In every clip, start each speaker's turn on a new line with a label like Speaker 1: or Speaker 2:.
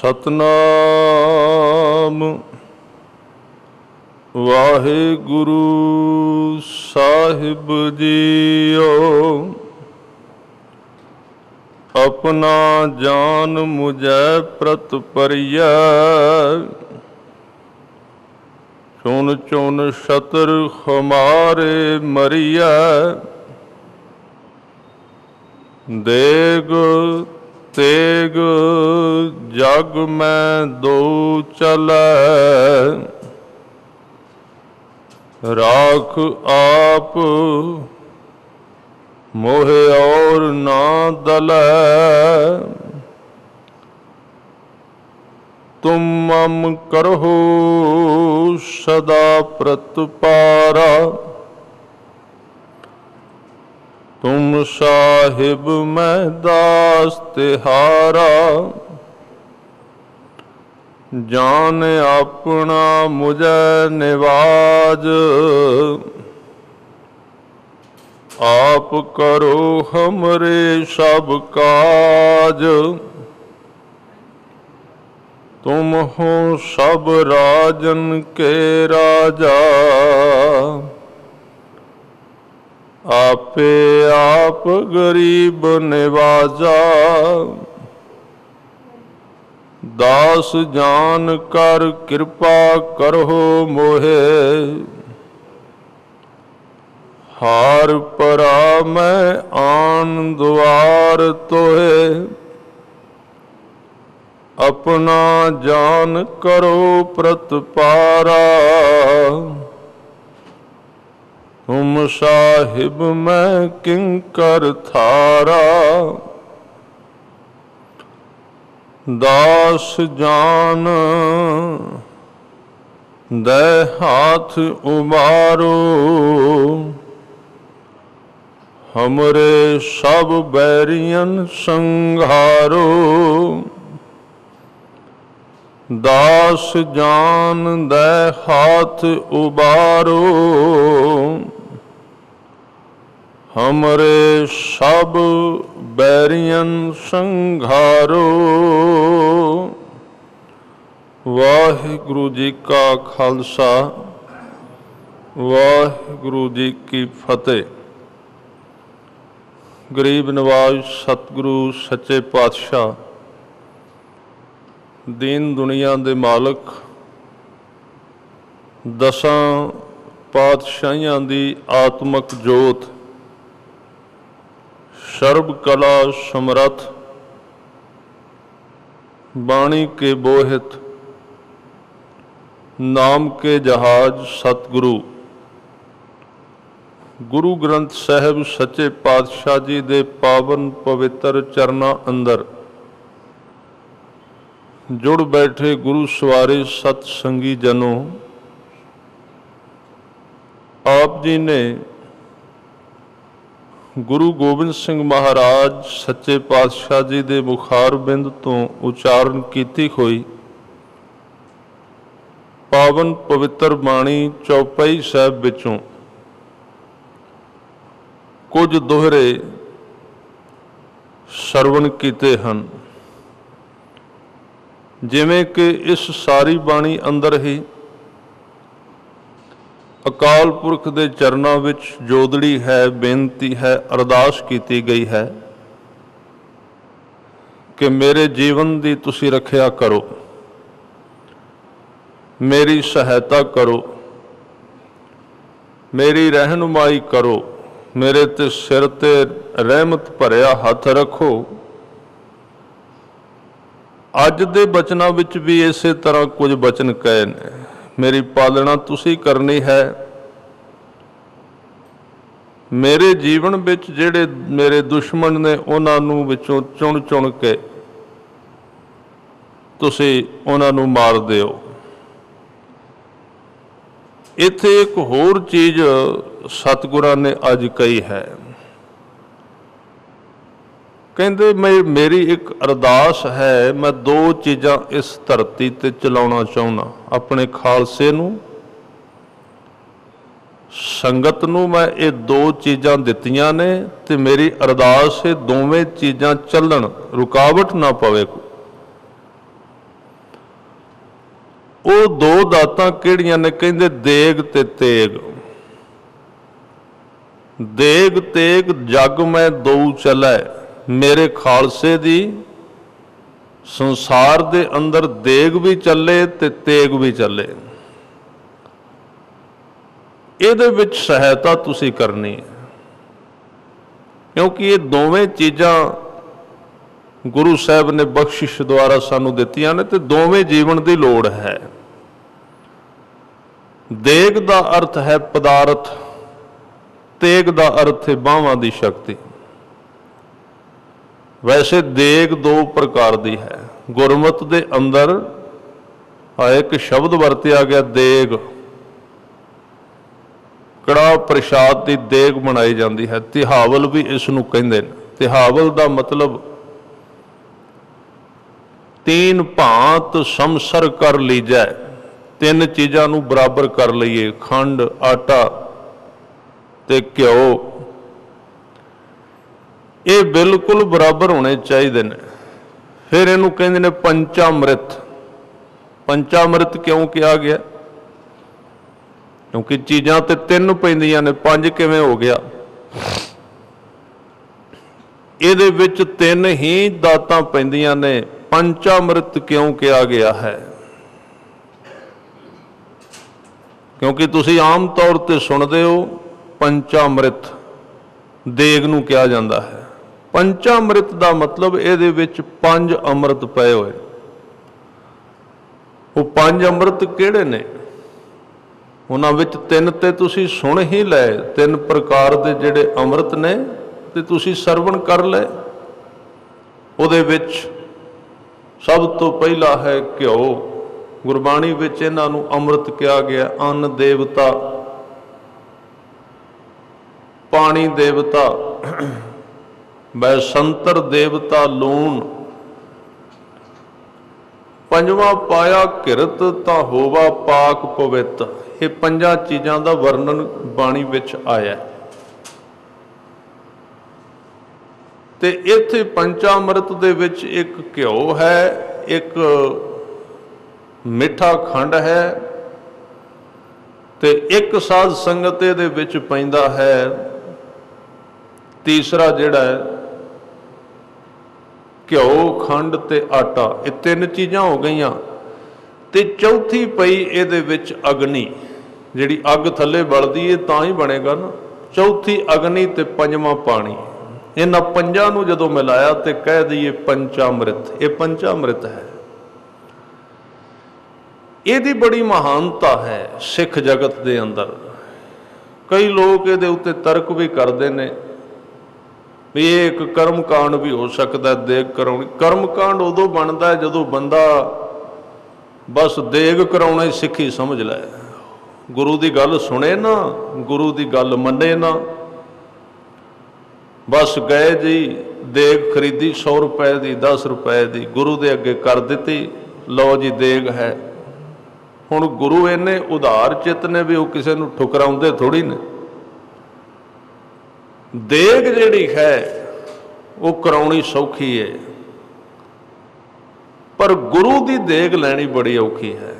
Speaker 1: सतनाम वाहिगुरु साहिब जीओ। अपना जान मुझे प्रत परिया, चुन चुन शतर हमारे मरिया। देग तेग जग में दो चलै, राख आप मोहे और ना दलै। तुम मम करहो सदा प्रतपारा, तुम साहिब मैं दास तिहारा। जान अपना मुझे निवाज, आप करो हमरे सब काज। तुम हो सब राजन के राजा, आपे आप गरीब निवाजा। दास जान कर कृपा करहो मोहे, हार परा मैं आन द्वार तोहे। अपना जान करो प्रतपारा, तुम साहिब मैं किंकर थारा। दास जान दे हाथ उबारो, हमरे सब बैरियन संघारो। दास जान दे हाथ उबारो, हमरे सब बैरियन संघारो। वाहिगुरु जी का खालसा, वाहिगुरु जी की फतेह। गरीब नवाज सतगुरु सच्चे पातशाह, दीन दुनिया दे मालक, दसां पातशाहियां दी आत्मक जोत, सर्व कला समरथ, बाणी के बोहित, नाम के जहाज सतगुरु गुरु ग्रंथ साहिब सच्चे पातशाह जी दे पावन पवित्र चरना अंदर जुड़ बैठे गुरु सवारे सतसंगी जनों, आप जी ने गुरु गोबिंद सिंह महाराज सच्चे पातशाह जी दे मुखार बिंद तो उचारण की हुई पावन पवित्र बाणी चौपाई साहब विचों कुछ दोहरे सरवण कीते हन। जिवें कि इस सारी बाणी अंदर ही अकाल पुरख दे चरनां विच जोदड़ी है, बेनती है, अरदास की गई है कि मेरे जीवन की तुसी रखिया करो, मेरी सहायता करो, मेरी रहनुमाई करो, मेरे ते सिर ते रहमत भरिया हथ रखो। अज दे बचनां विच भी इसे तरह कुछ बचन कहे ने, मेरी पालना तुसी करनी है। मेरे जीवन विच जिहड़े मेरे दुश्मन ने उन्हां नूं विचों चुन चुन के तुसी उन्हां नूं मार दिओ। इत्थे एक होर चीज़ सतगुरां ने अज कही है, कहते मेरी एक अरदास है, मैं दो चीज़ां इस धरती ते चलाउणा चाहुंदा, अपने खालसे नूं, संगत नूं मैं ये दो चीज़ां दित्तियां ने ते मेरी अरदास ये दोवें चीज़ां चलन, रुकावट ना पवे। ਉਹ ਦੋ ਦਾਤਾਂ ਕਿਹੜੀਆਂ ਨੇ? ਕਹਿੰਦੇ ਦੇਗ ਤੇ ਤੇਗ। ਦੇਗ ਤੇਗ ਜਗ ਮੈਂ ਦਊ ਚਲੈ, ਮੇਰੇ ਖਾਲਸੇ ਦੀ ਸੰਸਾਰ ਦੇ ਅੰਦਰ ਦੇਗ ਵੀ ਚੱਲੇ ਤੇ ਤੇਗ ਵੀ ਚੱਲੇ। ਇਹਦੇ ਵਿੱਚ ਸਹਾਇਤਾ ਤੁਸੀਂ ਕਰਨੀ ਹੈ, ਕਿਉਂਕਿ ਇਹ ਦੋਵੇਂ ਚੀਜ਼ਾਂ ਗੁਰੂ ਸਾਹਿਬ ਨੇ ਬਖਸ਼ਿਸ਼ ਦੁਆਰਾ ਸਾਨੂੰ ਦਿੱਤੀਆਂ ਨੇ ਤੇ ਦੋਵੇਂ ਜੀਵਨ ਦੀ ਲੋੜ ਹੈ। ਦੇਗ ਦਾ ਅਰਥ ਹੈ ਪਦਾਰਥ, ਤੇਗ ਦਾ ਅਰਥ ਹੈ ਬਾਹਾਂ ਦੀ ਸ਼ਕਤੀ। ਵੈਸੇ ਦੇਗ ਦੋ ਪ੍ਰਕਾਰ ਦੀ ਹੈ। ਗੁਰਮਤਿ ਦੇ ਅੰਦਰ ਇੱਕ ਸ਼ਬਦ ਵਰਤਿਆ ਗਿਆ ਦੇਗ, ਕੜਾਹ ਪ੍ਰਸ਼ਾਦ ਦੀ ਦੇਗ ਬਣਾਈ ਜਾਂਦੀ ਹੈ। ਤਿਹਾਵਲ ਵੀ ਇਸ ਨੂੰ ਕਹਿੰਦੇ ਨੇ। ਤਿਹਾਵਲ ਦਾ ਮਤਲਬ ਤੀਨ ਭਾਂਤ ਸਮਸਰ ਕਰ ਲੀਜੈ, ਤਿੰਨ ਚੀਜ਼ਾਂ ਨੂੰ ਬਰਾਬਰ ਕਰ ਲਈਏ, ਖੰਡ, ਆਟਾ ਤੇ ਘਿਓ, ਇਹ ਬਿਲਕੁਲ ਬਰਾਬਰ ਹੋਣੇ ਚਾਹੀਦੇ ਨੇ। ਫਿਰ ਇਹਨੂੰ ਕਹਿੰਦੇ ਨੇ ਪੰਚਾਮ੍ਰਿਤ। ਪੰਚਾਮ੍ਰਿਤ ਕਿਉਂ ਕਿਹਾ ਗਿਆ? ਕਿਉਂਕਿ ਚੀਜ਼ਾਂ ਤੇ ਤਿੰਨ ਪੈਂਦੀਆਂ ਨੇ, ਪੰਜ ਕਿਵੇਂ ਹੋ ਗਿਆ? ਇਹਦੇ ਵਿੱਚ ਤਿੰਨ ਹੀ ਦਾਤਾਂ ਪੈਂਦੀਆਂ ਨੇ। ਪੰਚਾਮ੍ਰਿਤ ਕਿਉਂ ਕਿਹਾ ਗਿਆ ਹੈ? ਕਿਉਂਕਿ ਤੁਸੀਂ ਆਮ ਤੌਰ ਤੇ ਸੁਣਦੇ ਹੋ ਪੰਚਾਮ੍ਰਿਤ ਦੇਗ ਨੂੰ ਕਿਹਾ ਜਾਂਦਾ ਹੈ। ਪੰਚਾਮ੍ਰਿਤ ਦਾ ਮਤਲਬ ਇਹਦੇ ਵਿੱਚ ਪੰਜ ਅੰਮ੍ਰਿਤ ਪਏ ਹੋਏ। ਉਹ ਪੰਜ ਅੰਮ੍ਰਿਤ ਕਿਹੜੇ ਨੇ? ਉਹਨਾਂ ਵਿੱਚ ਤਿੰਨ ਤੇ ਤੁਸੀਂ ਸੁਣ ਹੀ ਲਏ, ਤਿੰਨ ਪ੍ਰਕਾਰ ਦੇ ਜਿਹੜੇ ਅੰਮ੍ਰਿਤ ਨੇ ਤੇ ਤੁਸੀਂ ਸਰਵਣ ਕਰ ਲਏ। ਉਹਦੇ ਵਿੱਚ ਸਭ ਤੋਂ ਪਹਿਲਾ ਹੈ ਘਿਓ। ਗੁਰਬਾਣੀ ਵਿੱਚ ਇਹਨਾਂ ਨੂੰ ਅੰਮ੍ਰਿਤ ਕਿਹਾ ਗਿਆ। ਅੰਨ ਦੇਵਤਾ, ਪਾਣੀ ਦੇਵਤਾ, ਬੈਸੰਤਰ ਦੇਵਤਾ, ਲੂਣ। ਪੰਜਵਾਂ ਪਾਇਆ ਕਿਰਤ ਤਾਂ ਹੋਵਾ ਪਾਕ ਪਵਿੱਤ। ਇਹ ਪੰਜਾਂ ਚੀਜ਼ਾਂ ਦਾ ਵਰਣਨ ਬਾਣੀ ਵਿੱਚ ਆਇਆ ਤੇ ਇੱਥੇ ਪੰਚਾਮ੍ਰਿਤ ਦੇ ਵਿੱਚ ਇੱਕ ਘਿਓ ਹੈ, ਇੱਕ ਮਿੱਠਾ ਖੰਡ ਹੈ ਤੇ ਇੱਕ ਸਾਧ ਸੰਗਤ ਦੇ ਵਿੱਚ ਪੈਂਦਾ ਹੈ। ਤੀਸਰਾ ਜਿਹੜਾ ਹੈ ਘਿਓ, ਖੰਡ ਤੇ ਆਟਾ। ਇਹ ਤਿੰਨ ਚੀਜ਼ਾਂ ਹੋ ਗਈਆਂ ਤੇ ਚੌਥੀ ਪਈ ਇਹਦੇ ਵਿੱਚ ਅਗਨੀ, ਜਿਹੜੀ ਅੱਗ ਥੱਲੇ ਬਲਦੀ ਹੈ ਤਾਂ ਹੀ ਬਣੇਗਾ ਨਾ। ਚੌਥੀ ਅਗਨੀ ਤੇ ਪੰਜਵਾਂ ਪਾਣੀ। ਇਹਨਾਂ ਪੰਜਾਂ ਨੂੰ ਜਦੋਂ ਮਿਲਾਇਆ ਤੇ ਕਹਿ ਦਈਏ ਪੰਚਾਮ੍ਰਿਤ। ਇਹ ਪੰਚਾਮ੍ਰਿਤ ਹੈ। ਇਹਦੀ ਬੜੀ ਮਹਾਨਤਾ ਹੈ ਸਿੱਖ ਜਗਤ ਦੇ ਅੰਦਰ। ਕਈ ਲੋਕ ਇਹਦੇ ਉੱਤੇ ਤਰਕ ਵੀ ਕਰਦੇ ਨੇ ਵੀ ਇਹ ਇੱਕ ਕਰਮ ਕਾਂਡ ਵੀ ਹੋ ਸਕਦਾ ਦੇਗ ਕਰਾਉਣੀ। ਕਰਮ ਕਾਂਡ ਉਦੋਂ ਬਣਦਾ ਜਦੋਂ ਬੰਦਾ ਬਸ ਦੇਗ ਕਰਾਉਣਾ ਹੀ ਸਿੱਖੀ ਸਮਝ ਲੈ। ਗੁਰੂ ਦੀ ਗੱਲ ਸੁਣੇ ਨਾ, ਗੁਰੂ ਦੀ ਗੱਲ ਮੰਨੇ ਨਾ, ਬਸ ਗਏ ਜੀ ਦੇਗ ਖਰੀਦੀ 100 ਰੁਪਏ ਦੀ, 10 ਰੁਪਏ ਦੀ, ਗੁਰੂ ਦੇ ਅੱਗੇ ਕਰ ਦਿੱਤੀ, ਲਓ ਜੀ ਦੇਗ ਹੈ। ਹੁਣ ਗੁਰੂ ਇੰਨੇ ਉਦਾਰ ਚਿੱਤ ਨੇ ਵੀ ਉਹ ਕਿਸੇ ਨੂੰ ਠੁਕਰਾਉਂਦੇ ਥੋੜੀ ਨੇ। ਦੇਗ ਜਿਹੜੀ ਹੈ ਉਹ ਕਰਾਉਣੀ ਸੌਖੀ ਹੈ, ਪਰ ਗੁਰੂ ਦੀ ਦੇਗ ਲੈਣੀ ਬੜੀ ਔਖੀ ਹੈ।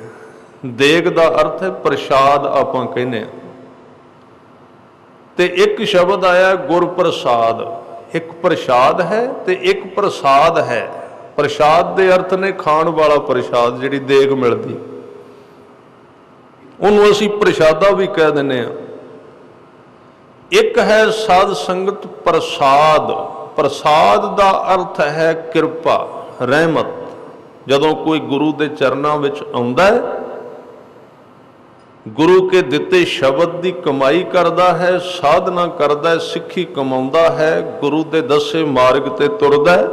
Speaker 1: ਦੇਗ ਦਾ ਅਰਥ ਹੈ ਪ੍ਰਸ਼ਾਦ, ਆਪਾਂ ਕਹਿੰਦੇ ਹਾਂ। ਤੇ ਇੱਕ ਸ਼ਬਦ ਆਇਆ ਗੁਰ ਪ੍ਰਸਾਦ। ਇੱਕ ਪ੍ਰਸ਼ਾਦ ਹੈ ਤੇ ਇੱਕ ਪ੍ਰਸਾਦ ਹੈ। ਪ੍ਰਸ਼ਾਦ ਦੇ ਅਰਥ ਨੇ ਖਾਣ ਵਾਲਾ ਪ੍ਰਸ਼ਾਦ, ਜਿਹੜੀ ਦੇਗ ਮਿਲਦੀ, ਉਹਨੂੰ ਅਸੀਂ ਪ੍ਰਸ਼ਾਦਾ ਵੀ ਕਹਿ ਦਿੰਦੇ ਹਾਂ। ਇੱਕ ਹੈ ਸਾਧ ਸੰਗਤ ਪ੍ਰਸਾਦ। ਪ੍ਰਸਾਦ ਦਾ ਅਰਥ ਹੈ ਕਿਰਪਾ, ਰਹਿਮਤ। ਜਦੋਂ ਕੋਈ ਗੁਰੂ ਦੇ ਚਰਨਾਂ ਵਿੱਚ ਆਉਂਦਾ ਹੈ, ਗੁਰੂ ਕੇ ਦਿੱਤੇ ਸ਼ਬਦ ਦੀ ਕਮਾਈ ਕਰਦਾ ਹੈ, ਸਾਧਨਾ ਕਰਦਾ ਹੈ, ਸਿੱਖੀ ਕਮਾਉਂਦਾ ਹੈ, ਗੁਰੂ ਦੇ ਦੱਸੇ ਮਾਰਗ ਤੇ ਤੁਰਦਾ ਹੈ,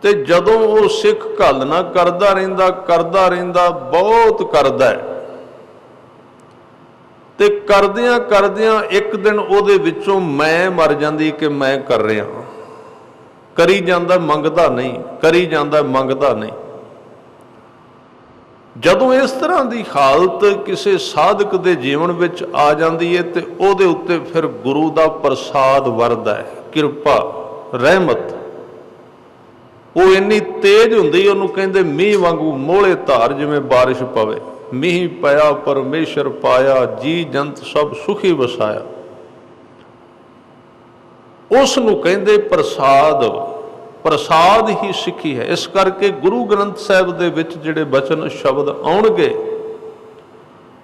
Speaker 1: ਤੇ ਜਦੋਂ ਉਹ ਸਿੱਖ ਘਾਲਣਾ ਕਰਦਾ ਰਹਿੰਦਾ, ਬਹੁਤ ਕਰਦਾ ਹੈ, ਤੇ ਕਰਦਿਆਂ ਕਰਦਿਆਂ ਇੱਕ ਦਿਨ ਉਹਦੇ ਵਿੱਚੋਂ ਮੈਂ ਮਰ ਜਾਂਦੀ ਕਿ ਮੈਂ ਕਰ ਰਿਹਾ। ਕਰੀ ਜਾਂਦਾ, ਮੰਗਦਾ ਨਹੀਂ, ਕਰੀ ਜਾਂਦਾ, ਮੰਗਦਾ ਨਹੀਂ। ਜਦੋਂ ਇਸ ਤਰ੍ਹਾਂ ਦੀ ਹਾਲਤ ਕਿਸੇ ਸਾਧਕ ਦੇ ਜੀਵਨ ਵਿੱਚ ਆ ਜਾਂਦੀ ਹੈ ਤੇ ਉਹਦੇ ਉੱਤੇ ਫਿਰ ਗੁਰੂ ਦਾ ਪ੍ਰਸਾਦ ਵਰਦਾ ਹੈ, ਕਿਰਪਾ, ਰਹਿਮਤ। ਉਹ ਇੰਨੀ ਤੇਜ਼ ਹੁੰਦੀ, ਉਹਨੂੰ ਕਹਿੰਦੇ ਮੀਂਹ ਵਾਂਗੂ ਮੋਹਲੇ ਧਾਰ ਜਿਵੇਂ ਬਾਰਿਸ਼ ਪਵੇ। ਮੀਂਹ ਪਿਆ ਪਰਮੇਸ਼ਰ ਪਾਇਆ, ਜੀ ਜੰਤ ਸਭ ਸੁਖੀ ਵਸਾਇਆ। ਉਸ ਨੂੰ ਕਹਿੰਦੇ ਪ੍ਰਸਾਦ। ਪ੍ਰਸਾਦ ਹੀ ਸਿੱਖੀ ਹੈ। ਇਸ ਕਰਕੇ ਗੁਰੂ ਗ੍ਰੰਥ ਸਾਹਿਬ ਦੇ ਵਿੱਚ ਜਿਹੜੇ ਬਚਨ ਸ਼ਬਦ ਆਉਣਗੇ,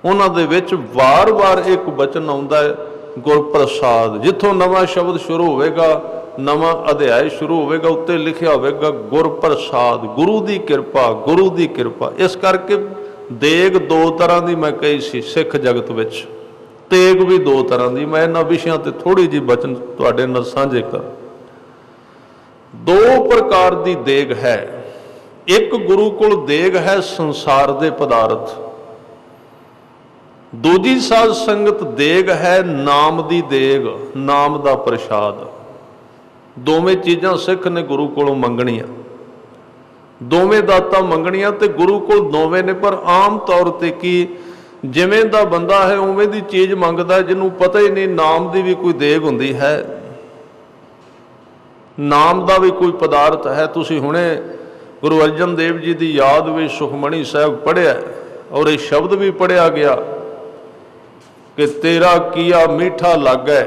Speaker 1: ਉਹਨਾਂ ਦੇ ਵਿੱਚ ਵਾਰ-ਵਾਰ ਇੱਕ ਬਚਨ ਆਉਂਦਾ ਹੈ, ਗੁਰਪ੍ਰਸਾਦ। ਜਿੱਥੋਂ ਨਵਾਂ ਸ਼ਬਦ ਸ਼ੁਰੂ ਹੋਵੇਗਾ, ਨਵਾਂ ਅਧਿਆਇ ਸ਼ੁਰੂ ਹੋਵੇਗਾ, ਉੱਤੇ ਲਿਖਿਆ ਹੋਵੇਗਾ ਗੁਰਪ੍ਰਸਾਦ, ਗੁਰੂ ਦੀ ਕਿਰਪਾ, ਗੁਰੂ ਦੀ ਕਿਰਪਾ। ਇਸ ਕਰਕੇ ਦੇਗ ਦੋ ਤਰ੍ਹਾਂ ਦੀ ਮੈਂ ਕਹੀ ਸੀ ਸਿੱਖ ਜਗਤ ਵਿੱਚ, ਤੇਗ ਵੀ ਦੋ ਤਰ੍ਹਾਂ ਦੀ। ਮੈਂ ਇਹਨਾਂ ਵਿਸ਼ਿਆਂ ਤੇ ਥੋੜੀ ਜਿਹੀ ਬਚਨ ਤੁਹਾਡੇ ਨਾਲ ਸਾਂਝੇ ਕਰ। ਦੋ ਪ੍ਰਕਾਰ ਦੀ ਦੇਗ ਹੈ। ਇੱਕ ਗੁਰੂ ਕੋਲ ਦੇਗ ਹੈ ਸੰਸਾਰ ਦੇ ਪਦਾਰਥ, ਦੂਜੀ ਸਾਧ ਸੰਗਤ ਦੇਗ ਹੈ ਨਾਮ ਦੀ ਦੇਗ, ਨਾਮ ਦਾ ਪ੍ਰਸ਼ਾਦ। ਦੋਵੇਂ ਚੀਜ਼ਾਂ ਸਿੱਖ ਨੇ ਗੁਰੂ ਕੋਲੋਂ ਮੰਗਣੀਆਂ, ਦੋਵੇਂ ਦਾਤਾਂ ਮੰਗਣੀਆਂ, ਤੇ ਗੁਰੂ ਕੋਲ ਦੋਵੇਂ ਨੇ। ਪਰ ਆਮ ਤੌਰ ਤੇ ਕੀ, ਜਿਵੇਂ ਦਾ ਬੰਦਾ ਹੈ ਉਵੇਂ ਦੀ ਚੀਜ਼ ਮੰਗਦਾ, ਜਿਹਨੂੰ ਪਤਾ ਹੀ ਨਹੀਂ ਨਾਮ ਦੀ ਵੀ ਕੋਈ ਦੇਗ ਹੁੰਦੀ ਹੈ, ਨਾਮ ਦਾ ਵੀ ਕੋਈ ਪਦਾਰਥ ਹੈ। ਤੁਸੀਂ ਹੁਣੇ ਗੁਰੂ ਅਰਜਨ ਦੇਵ ਜੀ ਦੀ ਯਾਦ ਵਿੱਚ ਸੁਖਮਣੀ ਸਾਹਿਬ ਪੜ੍ਹਿਆ, ਔਰ ਇਹ ਸ਼ਬਦ ਵੀ ਪੜ੍ਹਿਆ ਗਿਆ ਕਿ ਤੇਰਾ ਕੀਆ ਮੀਠਾ ਲੱਗੈ।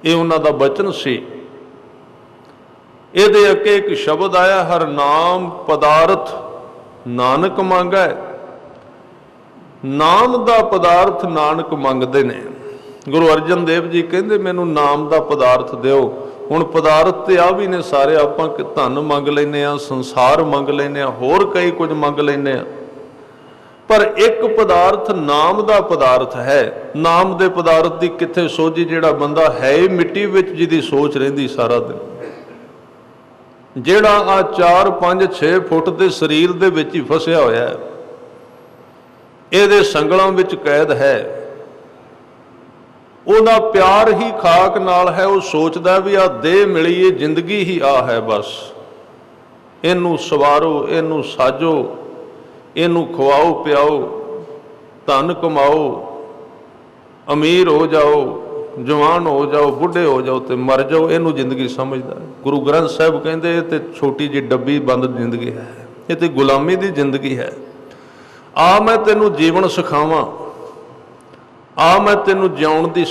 Speaker 1: ਇਹ ਉਹਨਾਂ ਦਾ ਬਚਨ ਸੀ। ਇਹਦੇ ਅੱਗੇ ਇੱਕ ਸ਼ਬਦ ਆਇਆ, ਹਰ ਨਾਮ ਪਦਾਰਥ ਨਾਨਕ ਮੰਗੈ। ਨਾਮ ਦਾ ਪਦਾਰਥ ਨਾਨਕ ਮੰਗਦੇ ਨੇ। ਗੁਰੂ ਅਰਜਨ ਦੇਵ ਜੀ ਕਹਿੰਦੇ ਮੈਨੂੰ ਨਾਮ ਦਾ ਪਦਾਰਥ ਦਿਓ। ਹੁਣ ਪਦਾਰਥ ਤੇ ਆ ਵੀ ਨੇ ਸਾਰੇ, ਆਪਾਂ ਕਿ ਧਨ ਮੰਗ ਲੈਂਦੇ ਹਾਂ, ਸੰਸਾਰ ਮੰਗ ਲੈਂਦੇ ਹਾਂ, ਹੋਰ ਕਈ ਕੁਝ ਮੰਗ ਲੈਂਦੇ ਹਾਂ, ਪਰ ਇੱਕ ਪਦਾਰਥ ਨਾਮ ਦਾ ਪਦਾਰਥ ਹੈ। ਨਾਮ ਦੇ ਪਦਾਰਥ ਦੀ ਕਿੱਥੇ ਸੋਝੀ, ਜਿਹੜਾ ਬੰਦਾ ਹੈ ਹੀ ਮਿੱਟੀ ਵਿੱਚ, ਜਿਹਦੀ ਸੋਚ ਰਹਿੰਦੀ ਸਾਰਾ ਦਿਨ, ਜਿਹੜਾ ਆ 4, 5, 6 ਫੁੱਟ ਦੇ ਸਰੀਰ ਦੇ ਵਿੱਚ ਹੀ ਫਸਿਆ ਹੋਇਆ ਹੈ, ਇਹਦੇ ਸੰਗਲਾਂ ਵਿੱਚ ਕੈਦ ਹੈ, ਉਹਦਾ ਪਿਆਰ ਹੀ ਖਾਕ ਨਾਲ ਹੈ। ਉਹ ਸੋਚਦਾ ਵੀ ਆ ਦੇਹ ਮਿਲੀ, ਇਹ ਜ਼ਿੰਦਗੀ ਹੀ ਆ ਹੈ, ਬਸ ਇਹਨੂੰ ਸਵਾਰੋ, ਇਹਨੂੰ ਸਾਜੋ, ਇਹਨੂੰ ਖਵਾਓ ਪਿਆਓ, ਧਨ ਕਮਾਓ, ਅਮੀਰ ਹੋ ਜਾਓ, ਜਵਾਨ ਹੋ ਜਾਓ, ਬੁੱਢੇ ਹੋ ਜਾਓ ਤੇ ਮਰ ਜਾਓ, ਇਹਨੂੰ ਜ਼ਿੰਦਗੀ ਸਮਝਦਾ। ਗੁਰੂ ਗ੍ਰੰਥ ਸਾਹਿਬ ਕਹਿੰਦੇ ਇਹ ਤੇ ਛੋਟੀ ਜਿਹੀ ਡੱਬੀ ਬੰਦ ਜ਼ਿੰਦਗੀ ਹੈ, ਇਹ ਤੇ ਗੁਲਾਮੀ ਦੀ ਜ਼ਿੰਦਗੀ ਹੈ। ਆ ਮੈਂ ਤੈਨੂੰ ਜੀਵਨ ਸਿਖਾਵਾਂ, ਆ ਮੈਂ ਤੈਨੂੰ ਜਿਉਣ ਦੀ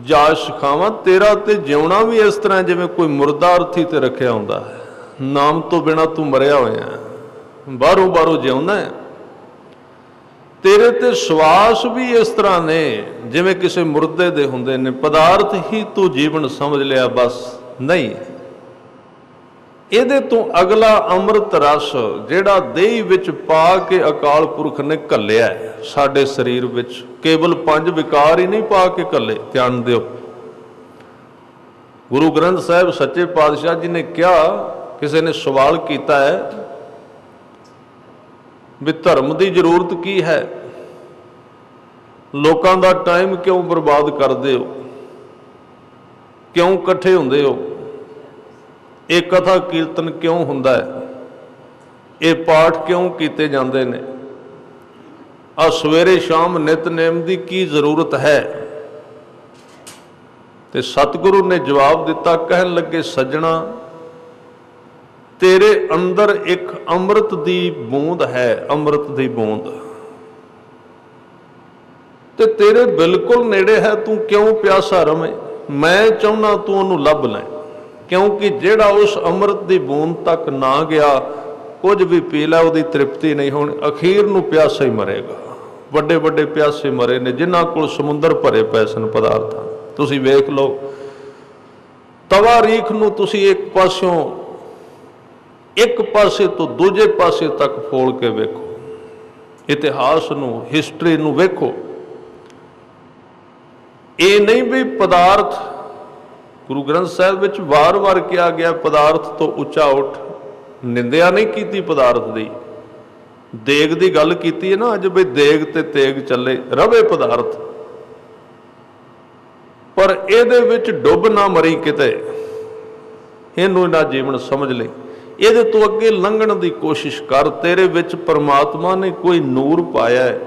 Speaker 1: ਜਾਚ ਸਿਖਾਵਾਂ। ਤੇਰਾ ਤੇ ਜਿਉਣਾ ਵੀ ਇਸ ਤਰ੍ਹਾਂ ਜਿਵੇਂ ਕੋਈ ਮੁਰਦਾ ਅਰਥੀ ਤੇ ਰੱਖਿਆ ਹੁੰਦਾ ਹੈ। ਨਾਮ ਤੋਂ ਬਿਨਾਂ ਤੂੰ ਮਰਿਆ ਹੋਇਆ, ਬਾਹਰੋਂ ਬਾਹਰੋਂ ਜਿਉਂਦਾ ਹੈ। ਤੇਰੇ ਤੇ ਸਵਾਸ ਵੀ ਇਸ ਤਰ੍ਹਾਂ ਨੇ ਜਿਵੇਂ ਕਿਸੇ ਮੁਰਦੇ ਦੇ ਹੁੰਦੇ ਨੇ। ਪਦਾਰਥ ਹੀ ਤੂੰ ਜੀਵਨ ਸਮਝ ਲਿਆ, ਬਸ ਨਹੀਂ। ਇਹਦੇ ਤੋਂ ਅਗਲਾ ਅੰਮ੍ਰਿਤ ਰਸ ਜਿਹੜਾ ਦੇਹ ਵਿੱਚ ਪਾ ਕੇ ਅਕਾਲ ਪੁਰਖ ਨੇ ਘੱਲਿਆ ਸਾਡੇ ਸਰੀਰ ਵਿੱਚ, ਕੇਵਲ 5 ਵਿਕਾਰ ਹੀ ਨਹੀਂ ਪਾ ਕੇ ਘੱਲੇ। ਧਿਆਨ ਦਿਓ, ਗੁਰੂ ਗ੍ਰੰਥ ਸਾਹਿਬ ਸੱਚੇ ਪਾਤਸ਼ਾਹ ਜੀ ਨੇ ਕਿਹਾ, ਕਿਸੇ ਨੇ ਸਵਾਲ ਕੀਤਾ ਹੈ ਵੀ ਧਰਮ ਦੀ ਜ਼ਰੂਰਤ ਕੀ ਹੈ, ਲੋਕਾਂ ਦਾ ਟਾਈਮ ਕਿਉਂ ਬਰਬਾਦ ਕਰਦੇ ਹੋ, ਕਿਉਂ ਇਕੱਠੇ ਹੁੰਦੇ ਹੋ, ਇਹ ਕਥਾ ਕੀਰਤਨ ਕਿਉਂ ਹੁੰਦਾ ਹੈ, ਇਹ ਪਾਠ ਕਿਉਂ ਕੀਤੇ ਜਾਂਦੇ ਨੇ, ਆ ਸਵੇਰੇ ਸ਼ਾਮ ਨਿਤਨੇਮ ਦੀ ਕੀ ਜ਼ਰੂਰਤ ਹੈ। ਤੇ ਸਤਿਗੁਰੂ ਨੇ ਜਵਾਬ ਦਿੱਤਾ, ਕਹਿਣ ਲੱਗੇ ਸੱਜਣਾ, ਤੇਰੇ ਅੰਦਰ ਇੱਕ ਅੰਮ੍ਰਿਤ ਦੀ ਬੂੰਦ ਹੈ, ਅੰਮ੍ਰਿਤ ਦੀ ਬੂੰਦ, ਤੇ ਤੇਰੇ ਬਿਲਕੁਲ ਨੇੜੇ ਹੈ, ਤੂੰ ਕਿਉਂ ਪਿਆਸਾ ਰਵੇਂ। ਮੈਂ ਚਾਹੁੰਦਾ ਤੂੰ ਉਹਨੂੰ ਲੱਭ ਲੈ, ਕਿਉਂਕਿ ਜਿਹੜਾ ਉਸ ਅੰਮ੍ਰਿਤ ਦੀ ਬੂੰਦ ਤੱਕ ਨਾ ਗਿਆ, ਕੁਝ ਵੀ ਪੀ ਲੈ ਉਹਦੀ ਤ੍ਰਿਪਤੀ ਨਹੀਂ ਹੋਣੀ, ਅਖੀਰ ਨੂੰ ਪਿਆਸਾ ਹੀ ਮਰੇਗਾ। ਵੱਡੇ ਵੱਡੇ ਪਿਆਸੇ ਮਰੇ ਨੇ ਜਿਨ੍ਹਾਂ ਕੋਲ ਸਮੁੰਦਰ ਭਰੇ ਪਏ ਸਨ ਪਦਾਰਥਾਂ। ਤੁਸੀਂ ਵੇਖ ਲਓ, ਤਵਾ ਰੀਖ ਨੂੰ ਤੁਸੀਂ ਇੱਕ ਪਾਸੇ ਤੋਂ ਦੂਜੇ ਪਾਸੇ ਤੱਕ ਫੋਲ ਕੇ ਵੇਖੋ, ਇਤਿਹਾਸ ਨੂੰ, ਹਿਸਟਰੀ ਨੂੰ ਵੇਖੋ। ਇਹ ਨਹੀਂ ਵੀ ਪਦਾਰਥ, ਗੁਰੂ ਗ੍ਰੰਥ ਸਾਹਿਬ ਵਿੱਚ ਵਾਰ-ਵਾਰ ਕਿਹਾ ਗਿਆ ਪਦਾਰਥ ਤੋਂ ਉੱਚਾ ਉੱਠ, ਨਿੰਦਿਆ ਨਹੀਂ ਕੀਤੀ ਪਦਾਰਥ ਦੀ। ਦੇਗ ਦੀ ਗੱਲ ਕੀਤੀ ਹੈ ਨਾ ਅੱਜ, ਵੀ ਦੇਗ ਤੇ ਤੇਗ ਚੱਲੇ ਰਵੇ ਪਦਾਰਥ, ਪਰ ਇਹਦੇ ਵਿੱਚ ਡੁੱਬ ਨਾ ਮਰੀ ਕਿਤੇ, ਇਹਨੂੰ ਨਾ ਜੀਵਨ ਸਮਝ ਲਈ। ਇਹਦੇ ਤੋਂ ਅੱਗੇ ਲੰਘਣ ਦੀ ਕੋਸ਼ਿਸ਼ ਕਰ। ਤੇਰੇ ਵਿੱਚ ਪਰਮਾਤਮਾ ਨੇ ਕੋਈ ਨੂਰ ਪਾਇਆ ਹੈ,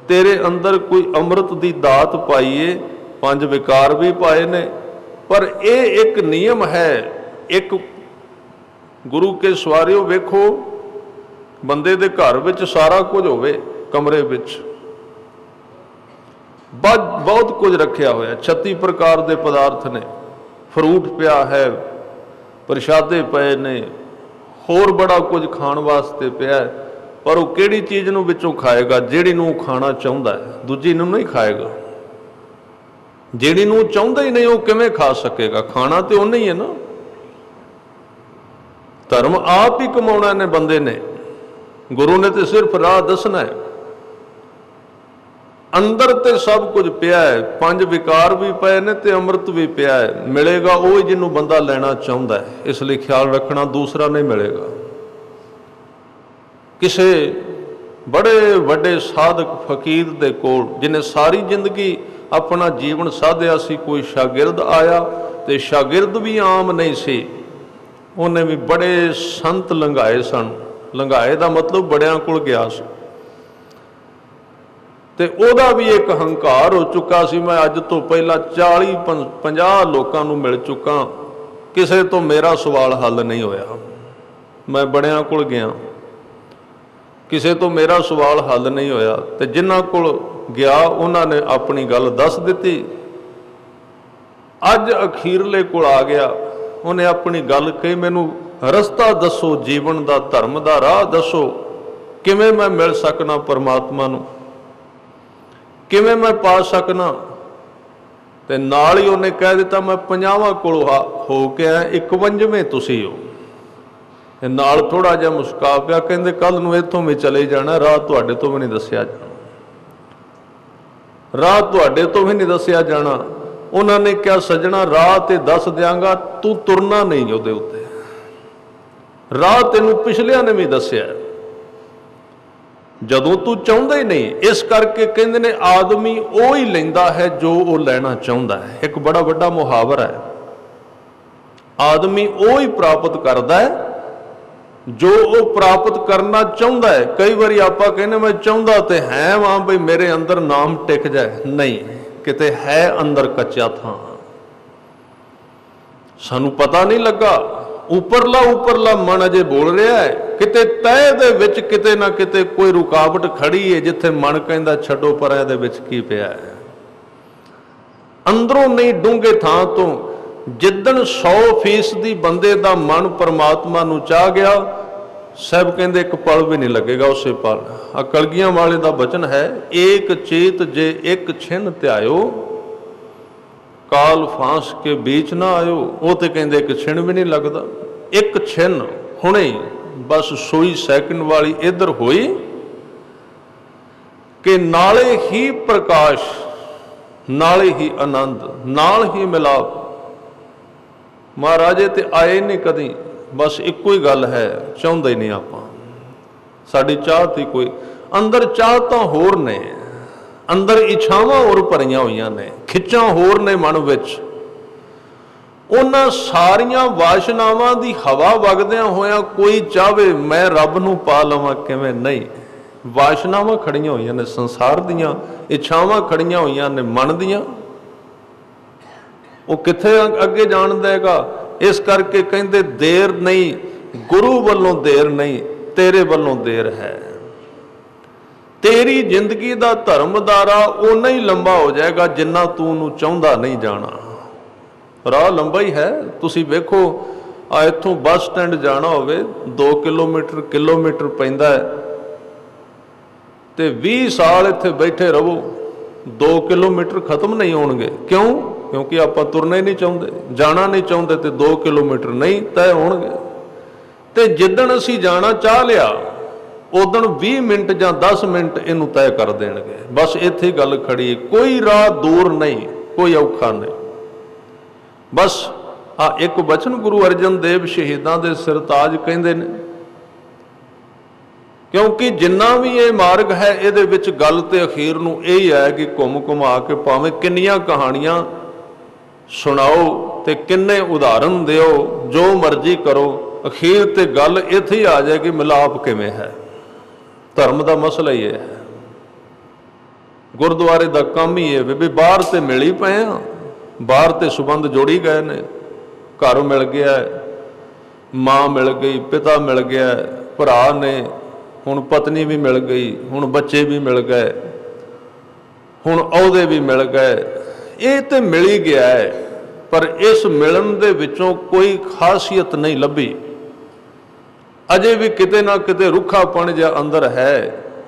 Speaker 1: ਤੇਰੇ ਅੰਦਰ ਕੋਈ ਅੰਮ੍ਰਿਤ ਦੀ ਦਾਤ ਪਾਈਏ, 5 ਵਿਕਾਰ ਵੀ ਪਾਏ ਨੇ, ਪਰ ਇਹ ਇੱਕ ਨਿਯਮ ਹੈ, ਇੱਕ गुरु के सवारियों वेखो, बंदे दे घर विच सारा कुछ होवे, कमरे विच बहुत कुछ रखिया होया, 36 प्रकार के पदार्थ ने, फ्रूट पिया है, प्रशादे पे ने, होर बड़ा कुछ खाण वास्ते पिया है, पर वो किहड़ी चीज़ नूं विचों खाएगा? जिहड़ी नूं खाना चाहुंदा है, दूजी नूं नहीं खाएगा। जिहड़ी नूं चाहुंदा ही नहीं वो किवें खा सकेगा? खाना तो उन्हें ही है ना। धर्म आप ही कमाउणा ने बंदे ने, गुरु ने तो सिर्फ राह दसना है। अंदर ते सब कुछ पिया है, 5 विकार भी पे ने ते अमृत भी पिया है। मिलेगा वो ही जिन्हों बंदा लेना चाहता है, इसलिए ख्याल रखना दूसरा नहीं मिलेगा। किसे बड़े वड्डे साधक फकीर दे कोल, जिन्हें सारी जिंदगी अपना जीवन साधिया सी, कोई शागिर्द आया तो शागिर्द भी आम नहीं सी, उन्हें भी बड़े संत लंघाए सन। लंघाए का मतलब बड़ियां कोल गया सी, ते ओदा भी एक हंकार हो चुका सी। मैं अज तो पहला 40-50 लोगों को मिल चुका, किसी तो मेरा सवाल हल नहीं होया। मैं बड़ियां कोल गया, किसी तो मेरा सवाल हल नहीं होया, ते जिन्हां कोल गया उन्होंने अपनी गल दस दी। अज अखीरले कोल आ गया, उन्हें अपनी गल कही, मैनू रस्ता दसो, जीवन का धर्म का राह दसो, किवें मैं मिल सकना परमात्मा नूं, किवें मैं पा सकना। ते नाल ही उन्हें कह दिता, मैं 50वां कोल हो के आया, 51वें तुसी हो। ते नाल थोड़ा जिहा मुस्का पिया, कहंदे कल नूं इत्थों भी चले जाना, राह तुहाडे तो भी नहीं दस्सिया जाना, राह तुहाडे तो भी नहीं दस्सिया जाना। उन्होंने क्या सजना, राह ते दस दियांगा, तू तुरना नहीं उहदे उत्ते, राह तेनू पिछलियां ने भी दस्सिया, जदों तू चाहुंदा ही नहीं। इस करके कहंदे ने आदमी वो ही लैंदा है जो वो लेना चाहुंदा है। एक बड़ा वड्डा मुहावरा है, आदमी वो ही प्राप्त करता है जो वो प्राप्त करना चाहुंदा है। कई बार आपां कहने मैं चाहुंदा ते है वहां बई मेरे अंदर नाम टिक जाए, नहीं, किते है अंदर कच्चा थां, सानू पता नहीं लगा। उपरला मन अजे बोल रहा है, किते तय दे विच किते ना किते कोई रुकावट खड़ी है, जिथे मन कहंदा छड्डो पर इहदे विच की पिया है। अंदरों नहीं, डूंगे थां तो जिद्दन 100% बंदे दा मन परमात्मा नूं चाह गया, साहब कहंदे एक पल भी नहीं लगेगा उसे पल। कलगियां वाले दा वचन है, एक चेत जे एक छिन त्यायो, काल फांस के बीच ना आयो। वो तो कहते एक छिन भी नहीं लगता, एक छिन हुणे बस सोई सैकंड वाली इधर हुई कि नाले ही प्रकाश, नाले ही आनंद, नाल ही मिलाप। महाराजे ते आए नहीं कदी, बस एको ही गल है, चाहुंदे ही नहीं आपां, साडी चाहत ही कोई। अंदर चाहतां होर ने, अंदर इच्छावां होर भरियां होईयां ने, खिच्चां होर ने मन विच। उन्हां सारियां वासनावां दी हवा वगदियां होया कोई चाहे मैं रब नूं पा लवां, किवें नहीं। वासनावां खड़ियां होईयां ने, संसार दीयां इच्छावां खड़ियां होईयां ने मन दीयां, वो किथे अगे जाण देगा। इस करके कहंदे देर नहीं, गुरु वल्लों देर नहीं, तेरे वल्लों देर है। तेरी जिंदगी का धर्म दा राह उन्ना ही लंबा हो जाएगा जिन्ना तू नूं चाहुंदा नहीं जाना। राह लंबा ही है। तुसी वेखो, इत्थों बस स्टैंड जाना होवे 2 किलोमीटर पैंदा है, ते 20 साल इत्थे बैठे रहो, 2 किलोमीटर खत्म नहीं होणगे। क्यों? क्योंकि आपां तुरना ही नहीं चाहुंदे, जाना नहीं चाहुंदे, ते 2 किलोमीटर नहीं तय होणगे। ते जिद्दण असीं जाना चाह लिया, उदण 20 मिनट ਜਾਂ 10 मिनट इनू तय कर देणगे। बस इत्थे गल खड़ी है, कोई राह दूर नहीं, कोई औखा नहीं। बस एक बचन गुरु अर्जन देव शहीदां दे सिरताज कहंदे ने, क्योंकि जिन्ना भी ये मार्ग है इहदे विच गल ते अखीर नूं यही है कि घुम घुमा के भावें किन्नियां कहानियां सुनाओ ते किन्ने उदाहरण दिओ, जो मर्जी करो, अखीर ते गल इत्थे ही आ जाएगी मिलाप किवें है। धर्म का मसला ही है, गुरुद्वारे का काम ही है भी बाहर तो मिल ही पे, बाहर तो संबंध जोड़ी गए ने, घर मिल गया है, माँ मिल गई, पिता मिल गया, भरा ने, हुण पत्नी भी मिल गई, हुण बच्चे भी मिल गए, हुण अहुदे भी मिल गए। ये तो मिल ही गया है, पर इस मिलन दे विचों कोई खासियत नहीं लभी। अजे भी किते ना किते रुखापन जिहा अंदर है।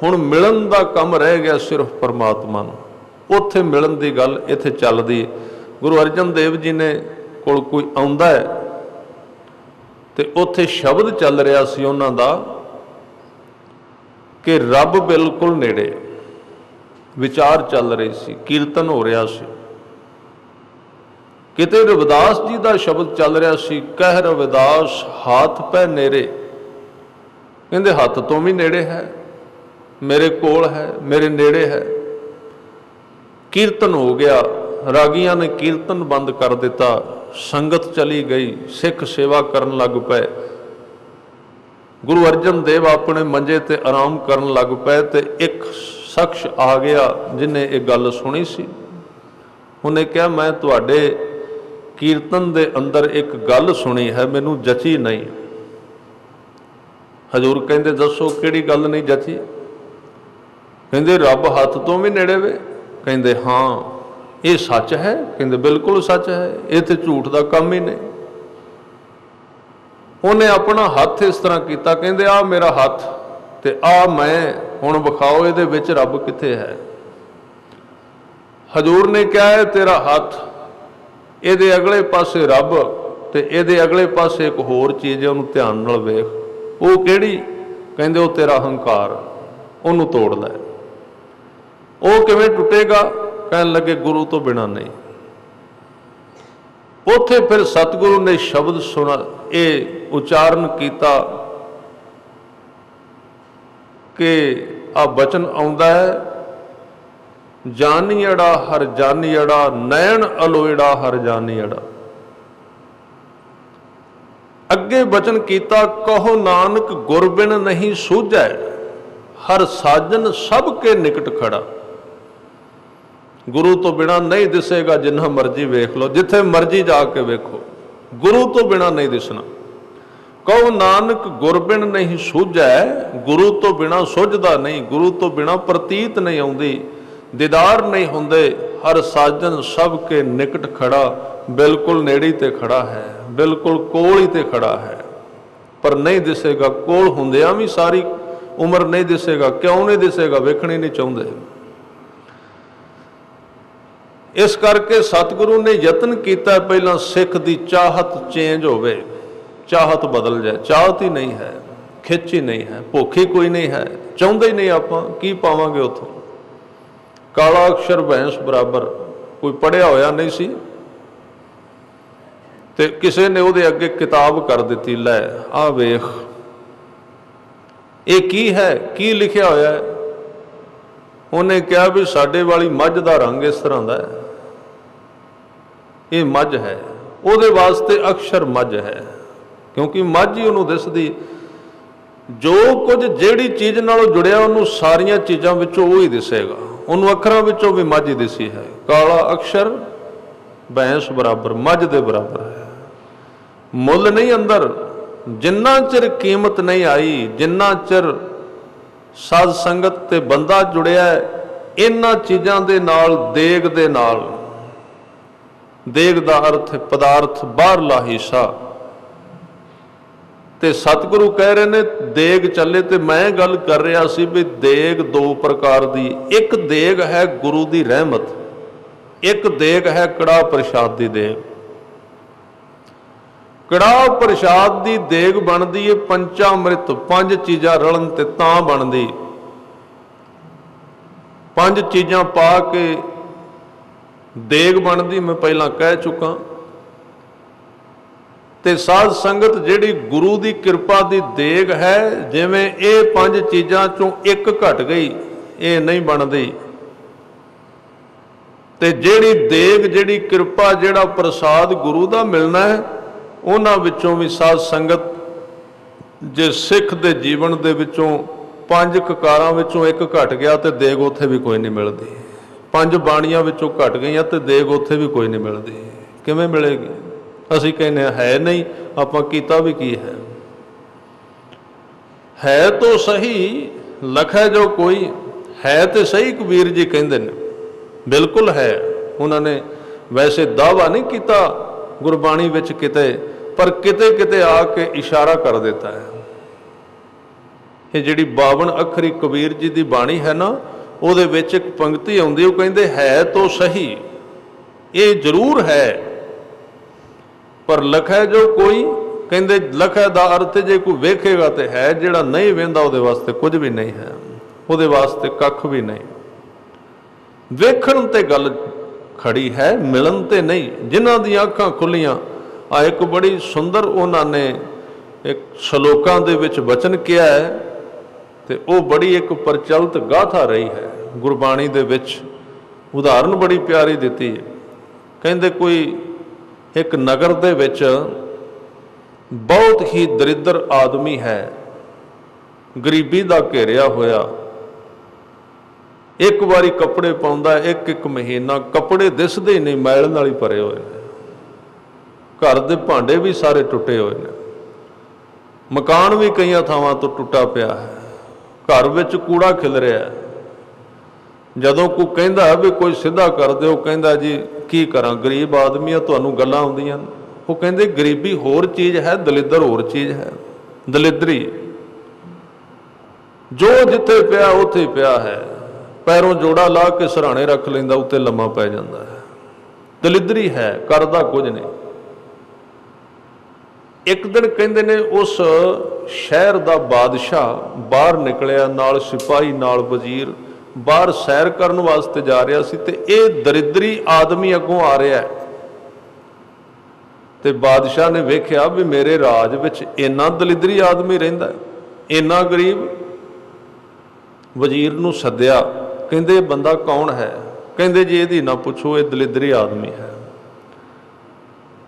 Speaker 1: हुण मिलन दा कम रह गया सिर्फ परमात्मा नूं। उत्थे मिलन दी गल इत्थे चलदी। गुरु अर्जन देव जी ने कोल कोई आउंदा है ते उत्थे शब्द चल रहा सी उन्हां दा कि रब बिल्कुल नेड़े। विचार चल रही सी, कीर्तन हो रहा सी। किते रविदास जी का शब्द चल रहा सी, कह रविदास हाथ पै नेरे। कहते हाथ तो भी नेड़े है, मेरे कोल है, मेरे नेड़े है। कीर्तन हो गया, रागियां ने कीर्तन बंद कर दिता, संगत चली गई, सिख सेवा करन लग पे। गुरु अर्जन देव अपने मंजे ते आराम करन लग पे ते एक शख्स आ गया जिन्हें एक गल सुनी सी। उन्हें कहा मैं तुहाडे कीर्तन दे अंदर एक गल सुनी है, मैनू जची नहीं। हजूर कहते दसो किहड़ी गल नहीं जची? कहते रब हाथ तो भी नेड़े वे। कहते हाँ ये सच है? कहते बिल्कुल सच है, ये तो झूठ का काम ही नहीं। उन्हें अपना हाथ इस तरह किया, कहते आ मेरा हाथ ते आ मैं, हुण विखाओ इहदे विच रब किथे है। हजूर ने कहा है तेरा हाथ, इहदे अगले पासे रब ते इहदे अगले पासे एक होर चीज़ है, उन्होंने ध्यान नाल वेख। वो किहड़ी? कहते वो तेरा हंकार, उन्होंने तोड़ लै। वो किवें टुटेगा? कहन लगे गुरु तो बिना नहीं। उथे फिर सतगुरु ने शब्द सुना, ये उच्चारण किया कि आ बचन आउंदा है, जानियड़ा हर जानियड़ा, नैन अलोयड़ा हर जानियड़ा। अगे बचन किया, कहो नानक गुर बिन नहीं सूझै, हर साजन सब के निकट खड़ा। गुरु तो बिना नहीं दिसेगा, जिन्ना मर्जी वेख लो, जिथे मर्जी जाके वेखो, गुरु तो बिना नहीं दिसना। कहो नानक गुर बिन नहीं सूझै, गुरु तो बिना सुझदा नहीं, गुरु तो बिना प्रतीत नहीं आउंदी, दीदार नहीं हुंदे। हर साजन सब के निकट खड़ा, बिल्कुल नेड़ी ते खड़ा है, बिल्कुल कोल ही ते खड़ा है, पर नहीं दिसेगा। कोल हुंदियां भी सारी उम्र नहीं दिसेगा। क्यों नहीं दिसेगा? वेखणी नहीं चाहुंदे। इस करके सतगुरु ने यतन किया पहला सिख की चाहत चेंज होवे, चाहत बदल जाए। चाहत ही नहीं है, खिच ही नहीं है, भुख ही कोई नहीं है, चाहते ही नहीं। आपां की पावांगे उथों? काला अक्षर भैंस बराबर, कोई पढ़िया होया नहीं सी ते किसी ने उहदे अगे किताब कर दी, लै आ वेख ये की है, की लिखिया होया है? उन्हें कहा भी साडे वाली मझ का रंग इस तरह का है, ये मझ है। उहदे वास्ते अक्षर मझ है, क्योंकि मझ ही उन्होंने दिसदी। जो कुछ जिहड़ी चीज़ नालों जुड़िया उन्होंने सारिया चीज़ों विचों वो ही दिसेगा। उन्होंने अखरां विचों भी मझ ही दिसी है। काला अक्षर भैंस बराबर, मझ दे बराबर है। मुल नहीं अंदर, जिन्ना चिर कीमत नहीं आई, जिन्ना चिर साध संगत ते बंदा जुड़िया है इन्हां चीज़ों दे नाल, देग दे नाल। देग दा अर्थ पदार्थ, बाहरला हिस्सा। ते सतगुरु कह रहे ने देग चले, ते मैं गल कर रहा सी भी देग दो प्रकार दी। एक देग है गुरु दी रहमत, एक देग है कड़ाह प्रसाद दी देग। कड़ाह प्रसाद दी देग बनती है पंचामृत, पंज चीज़ां रलन ते तां बनदी। पंज चीज़ां पा के देग बनती, मैं पहला कह चुका। ते साध संगत जिहड़ी गुरु की कृपा की देग है, जिवें ये पंज चीज़ां चों एक घट गई, ये नहीं बनती। ते जिहड़ी देग, जिहड़ी कृपा, जिहड़ा प्रसाद गुरु का मिलना है, उन्हां विचों भी साध संगत जे सिख दे जीवन दे विचों पंज ककारां विचों एक घट गया तो देग उत्थे भी कोई नहीं मिलती। पंज बाणियां विचों घट गई तो देग उत्थे भी कोई नहीं मिलती। किवें मिलेगी? ਅਸੀਂ ਕਹਿੰਦੇ ਹੈ नहीं, ਆਪਾਂ ਕੀਤਾ भी की है तो सही लखै जो कोई, है तो सही कबीर जी कहते हैं, बिल्कुल है। उन्होंने वैसे दावा नहीं किया गुरबाणी विच किते, पर किते किते आके इशारा कर देता है। ये जिहड़ी 52 अखरी कबीर जी की बाणी है ना, ਉਹਦੇ ਵਿੱਚ एक पंक्ति आउंदी, ਉਹ ਕਹਿੰਦੇ है तो सही, ये जरूर है, पर लखै जो कोई, ਕਹਿੰਦੇ लखै ਦਾ अर्थ जे कोई वेखेगा तो है, ਜਿਹੜਾ नहीं वेंदा ਉਹਦੇ वास्ते कुछ भी नहीं है, ਉਹਦੇ वास्ते कख भी नहीं। ਵੇਖਣ ਤੇ ਗੱਲ खड़ी है, मिलन ते नहीं। जिन्हां दी अखां खुलियां, आ एक बड़ी सुंदर उन्होंने एक श्लोकां दे विच वचन किया है, ਤੇ ਉਹ बड़ी एक प्रचलित गाथा रही है गुरबाणी दे विच। उदाहरण बड़ी प्यारी दिती है। कहते कोई एक नगर दे विच बहुत ही दरिद्र आदमी है, गरीबी दा घेरिया होया, एक बारी कपड़े पाउंदा, एक एक महीना कपड़े दिसदे ही नहीं, मैल नाल ही भरे हुए ने, घर दे भांडे भी सारे टुटे हुए ने, मकान भी कई थावां तो टुटा पिया है, घर विच कूड़ा खिल रहा है। जदों कोई कहता भी कोई सीधा कर दो, कहता जी की करा, गरीब आदमी है, तुहानूं गल्लां आउंदियां। वो कहते गरीबी होर चीज़ है, दलिद्र होर चीज़ है। दलिद्री जो जिथे पिया उत्थे पिया है, पैरों जोड़ा ला के सराणे रख लैंदा, उत्ते लम्मा पै जांदा है। दलिद्री है, करदा कुछ नहीं। एक दिन कहते ने उस शहर का बादशाह बाहर निकलिया, नाल सिपाही नाल वजीर बाहर सैर करन वास्ते जा रहा सी, ते ये दरिद्री आदमी अगों आ रहा है। ते बादशाह ने वेख्या भी मेरे राज विच इन्ना दलिद्री आदमी रहिंदा है, इन्ना गरीब। वजीर नूं सद्दिया, कहंदे बंदा कौन है? कहंदे जी इहदी ना पुछो, ये दलिद्री आदमी है।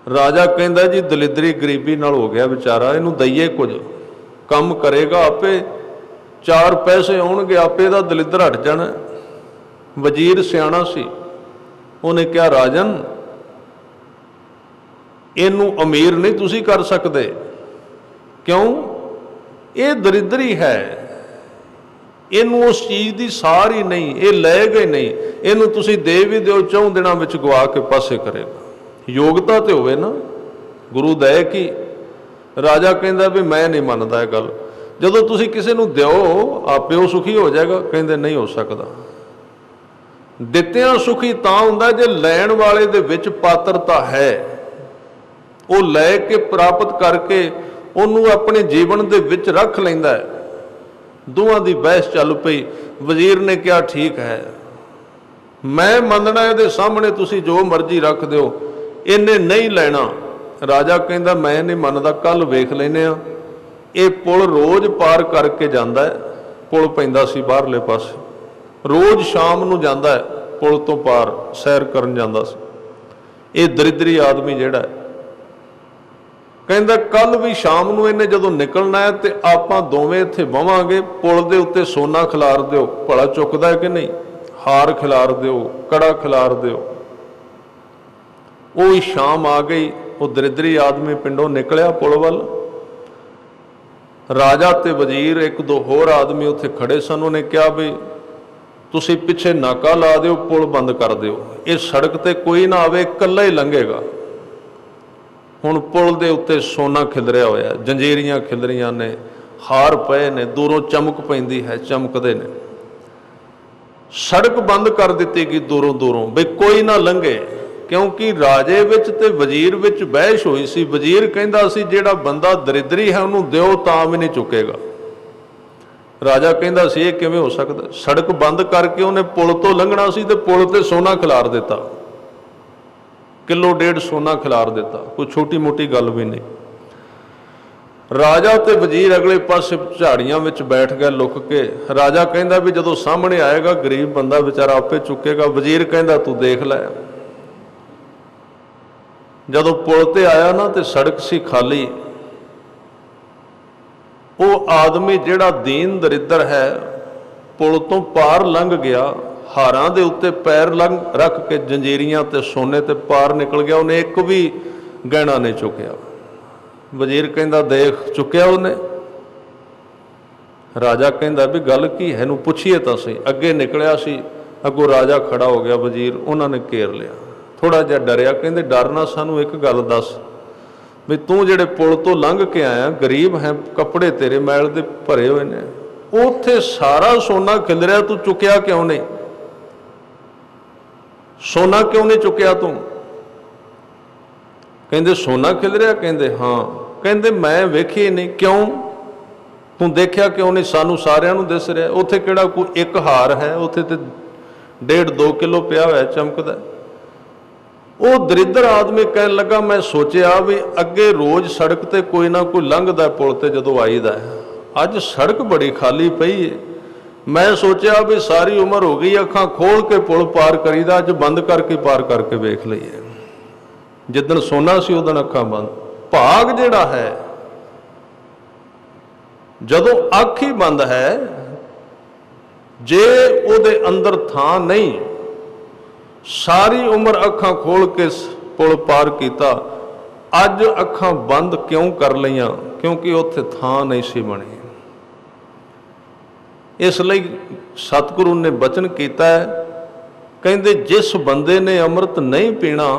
Speaker 1: राजा कहता जी दलिद्री गरीबी नाल हो गया बेचारा, इनू दईए कुछ, काम करेगा आपे, 4 पैसे आउणगे आपे दा दलिद्र हट जाना। वजीर सियाणा सी, उन्हें कहा राजन इनू अमीर नहीं तुसी कर सकते, क्यों? ये दरिद्री है, इनू उस चीज़ की सार ही नहीं, ये लै गए नहीं, इनू तुसी दे भी दो 4 दिनों में गवा के पासे करेगा। योग्यता तो होवे ना, गुरु दे की। राजा कहता भी मैं नहीं मानता यह गल, जदों तुसी किसी नूं दिओ आपे वो सुखी हो जाएगा। कहते नहीं हो सकता। दित्तियां सुखी तां हुंदा जे लैण वाले दे विच पात्रता है, वो लै के प्राप्त करके उन्होंने अपने जीवन दे विच रख लैंदा है। दोवां दी बहस चल पई। वजीर ने कहा ठीक है, मैं मनना इहदे सामने तुसी जो मर्जी रख दो, इन्हें नहीं लेना। राजा कहता मैं नहीं मनता, कल वेख लेने आ। ये पुल रोज़ पार करके जाता है, पुल पैंदा सी बाहरले पासे, रोज़ शाम नूं जाता है, पुल तो पार सैर करन जाता सी। ये दरिद्री आदमी जिहड़ा है, कहता कल भी शाम नूं इन्हें जदों निकलना है तो आपां दोवें इत्थे बवांगे, पुल दे उत्ते सोना खिलार दिओ, भला चुकदा है कि नहीं, हार खिलार दिओ, कड़ा खिलार दिओ। वो शाम आ गई, वो दरिद्री आदमी पिंडों निकलिया पुल वल। राजा ते वजीर 1-2 होर आदमी उत्थे खड़े सन। उन्हें कहा भी तुसी पिछे नाका ला दिओ, पुल बंद कर दिओ, ये सड़क ते कोई ना आवे, कल्ला ही लंघेगा। हुण पुल दे उत्ते सोना खिलरिया होया, जंजीरियां खिलरियां ने, हार पए ने, दूरों चमक पैंदी है, चमकदे ने। सड़क बंद कर दित्ती गई दूरों दूरों, बई कोई ना लंघे, क्योंकि राजे विच ते वजीर विच बहस हुई सी। वजीर कहंदा सी जिहड़ा बंदा दरिद्री है उन्होंने दिओ तां भी नहीं चुकेगा। राजा कहंदा सी ये किवें हो सकदा? सड़क बंद करके उन्हें पुल तो लंघना सी ते पुल ते सोना खिलार दिता, किलो 1.5 सोना खिलार दिता, कोई छोटी मोटी गल भी नहीं। राजा ते वजीर अगले पासे झाड़ियां विच बैठ गए लुक के। राजा कहंदा भी जदों सामने आएगा गरीब बंदा बेचारा आपे चुकेगा। वजीर कहंदा तू देख लै। जदों पुल ते आया ना तो सड़क सी खाली, वो आदमी जिहड़ा दीन दरिद्र है पुल तो पार लंघ गया, हारां दे उत्ते पैर रख के जंजीरियां ते सोने ते पार निकल गया। उन्हें एक भी गहना नहीं चुकया। वजीर कहता देख चुकया उन्हें। राजा कहता भी गल की है, नूं पुछीए तां सही। अगे निकलिया सी, अगों राजा खड़ा हो गया, वजीर उन्होंने घेर लिया। थोड़ा जिहा डरिया, कहते डरना सानू एक गल दस भी तू जेड़े पुल तो लंघ के आया, गरीब है, कपड़े तेरे मैल दे भरे हुए ने, उत्थे सारा सोना खिलरिया, तू चुकया क्यों नहीं? सोना क्यों नहीं चुकया तू? कहते सोना खिलरिया? कहते हाँ। कहते मैं वेखी नहीं। क्यों तू देखिया क्यों नहीं? सानू सारिਆਂ ਨੂੰ दिस रहा। उत्थे किहड़ा कोई एक हार है, उत्थे ते 1.5-2 किलो पिया हुआ चमकदा। वो दरिद्र आदमी कहन लगा मैं सोचिया भी अगे रोज़ सड़क ते कोई ना कोई लंघदा पुल ते जदों आईदा है, अज सड़क बड़ी खाली पई है। मैं सोचिया भी सारी उम्र हो गई अखां खोल के पुल पार करीदा, अज बंद करके पार करके वेख लईए। जिदन सोना सी उदन अखां बंद। भाग जिहड़ा है जदों अख ही बंद है, जे उहदे अंदर थां नहीं, सारी उम्र अखां खोल के पुल पार किया, अज अखां बंद क्यों कर लईआं? क्योंकि उत्थे थां नहीं सी बनी। इसलिए सतगुरु ने बचन किया है, कहते जिस बंदे ने अमृत नहीं पीना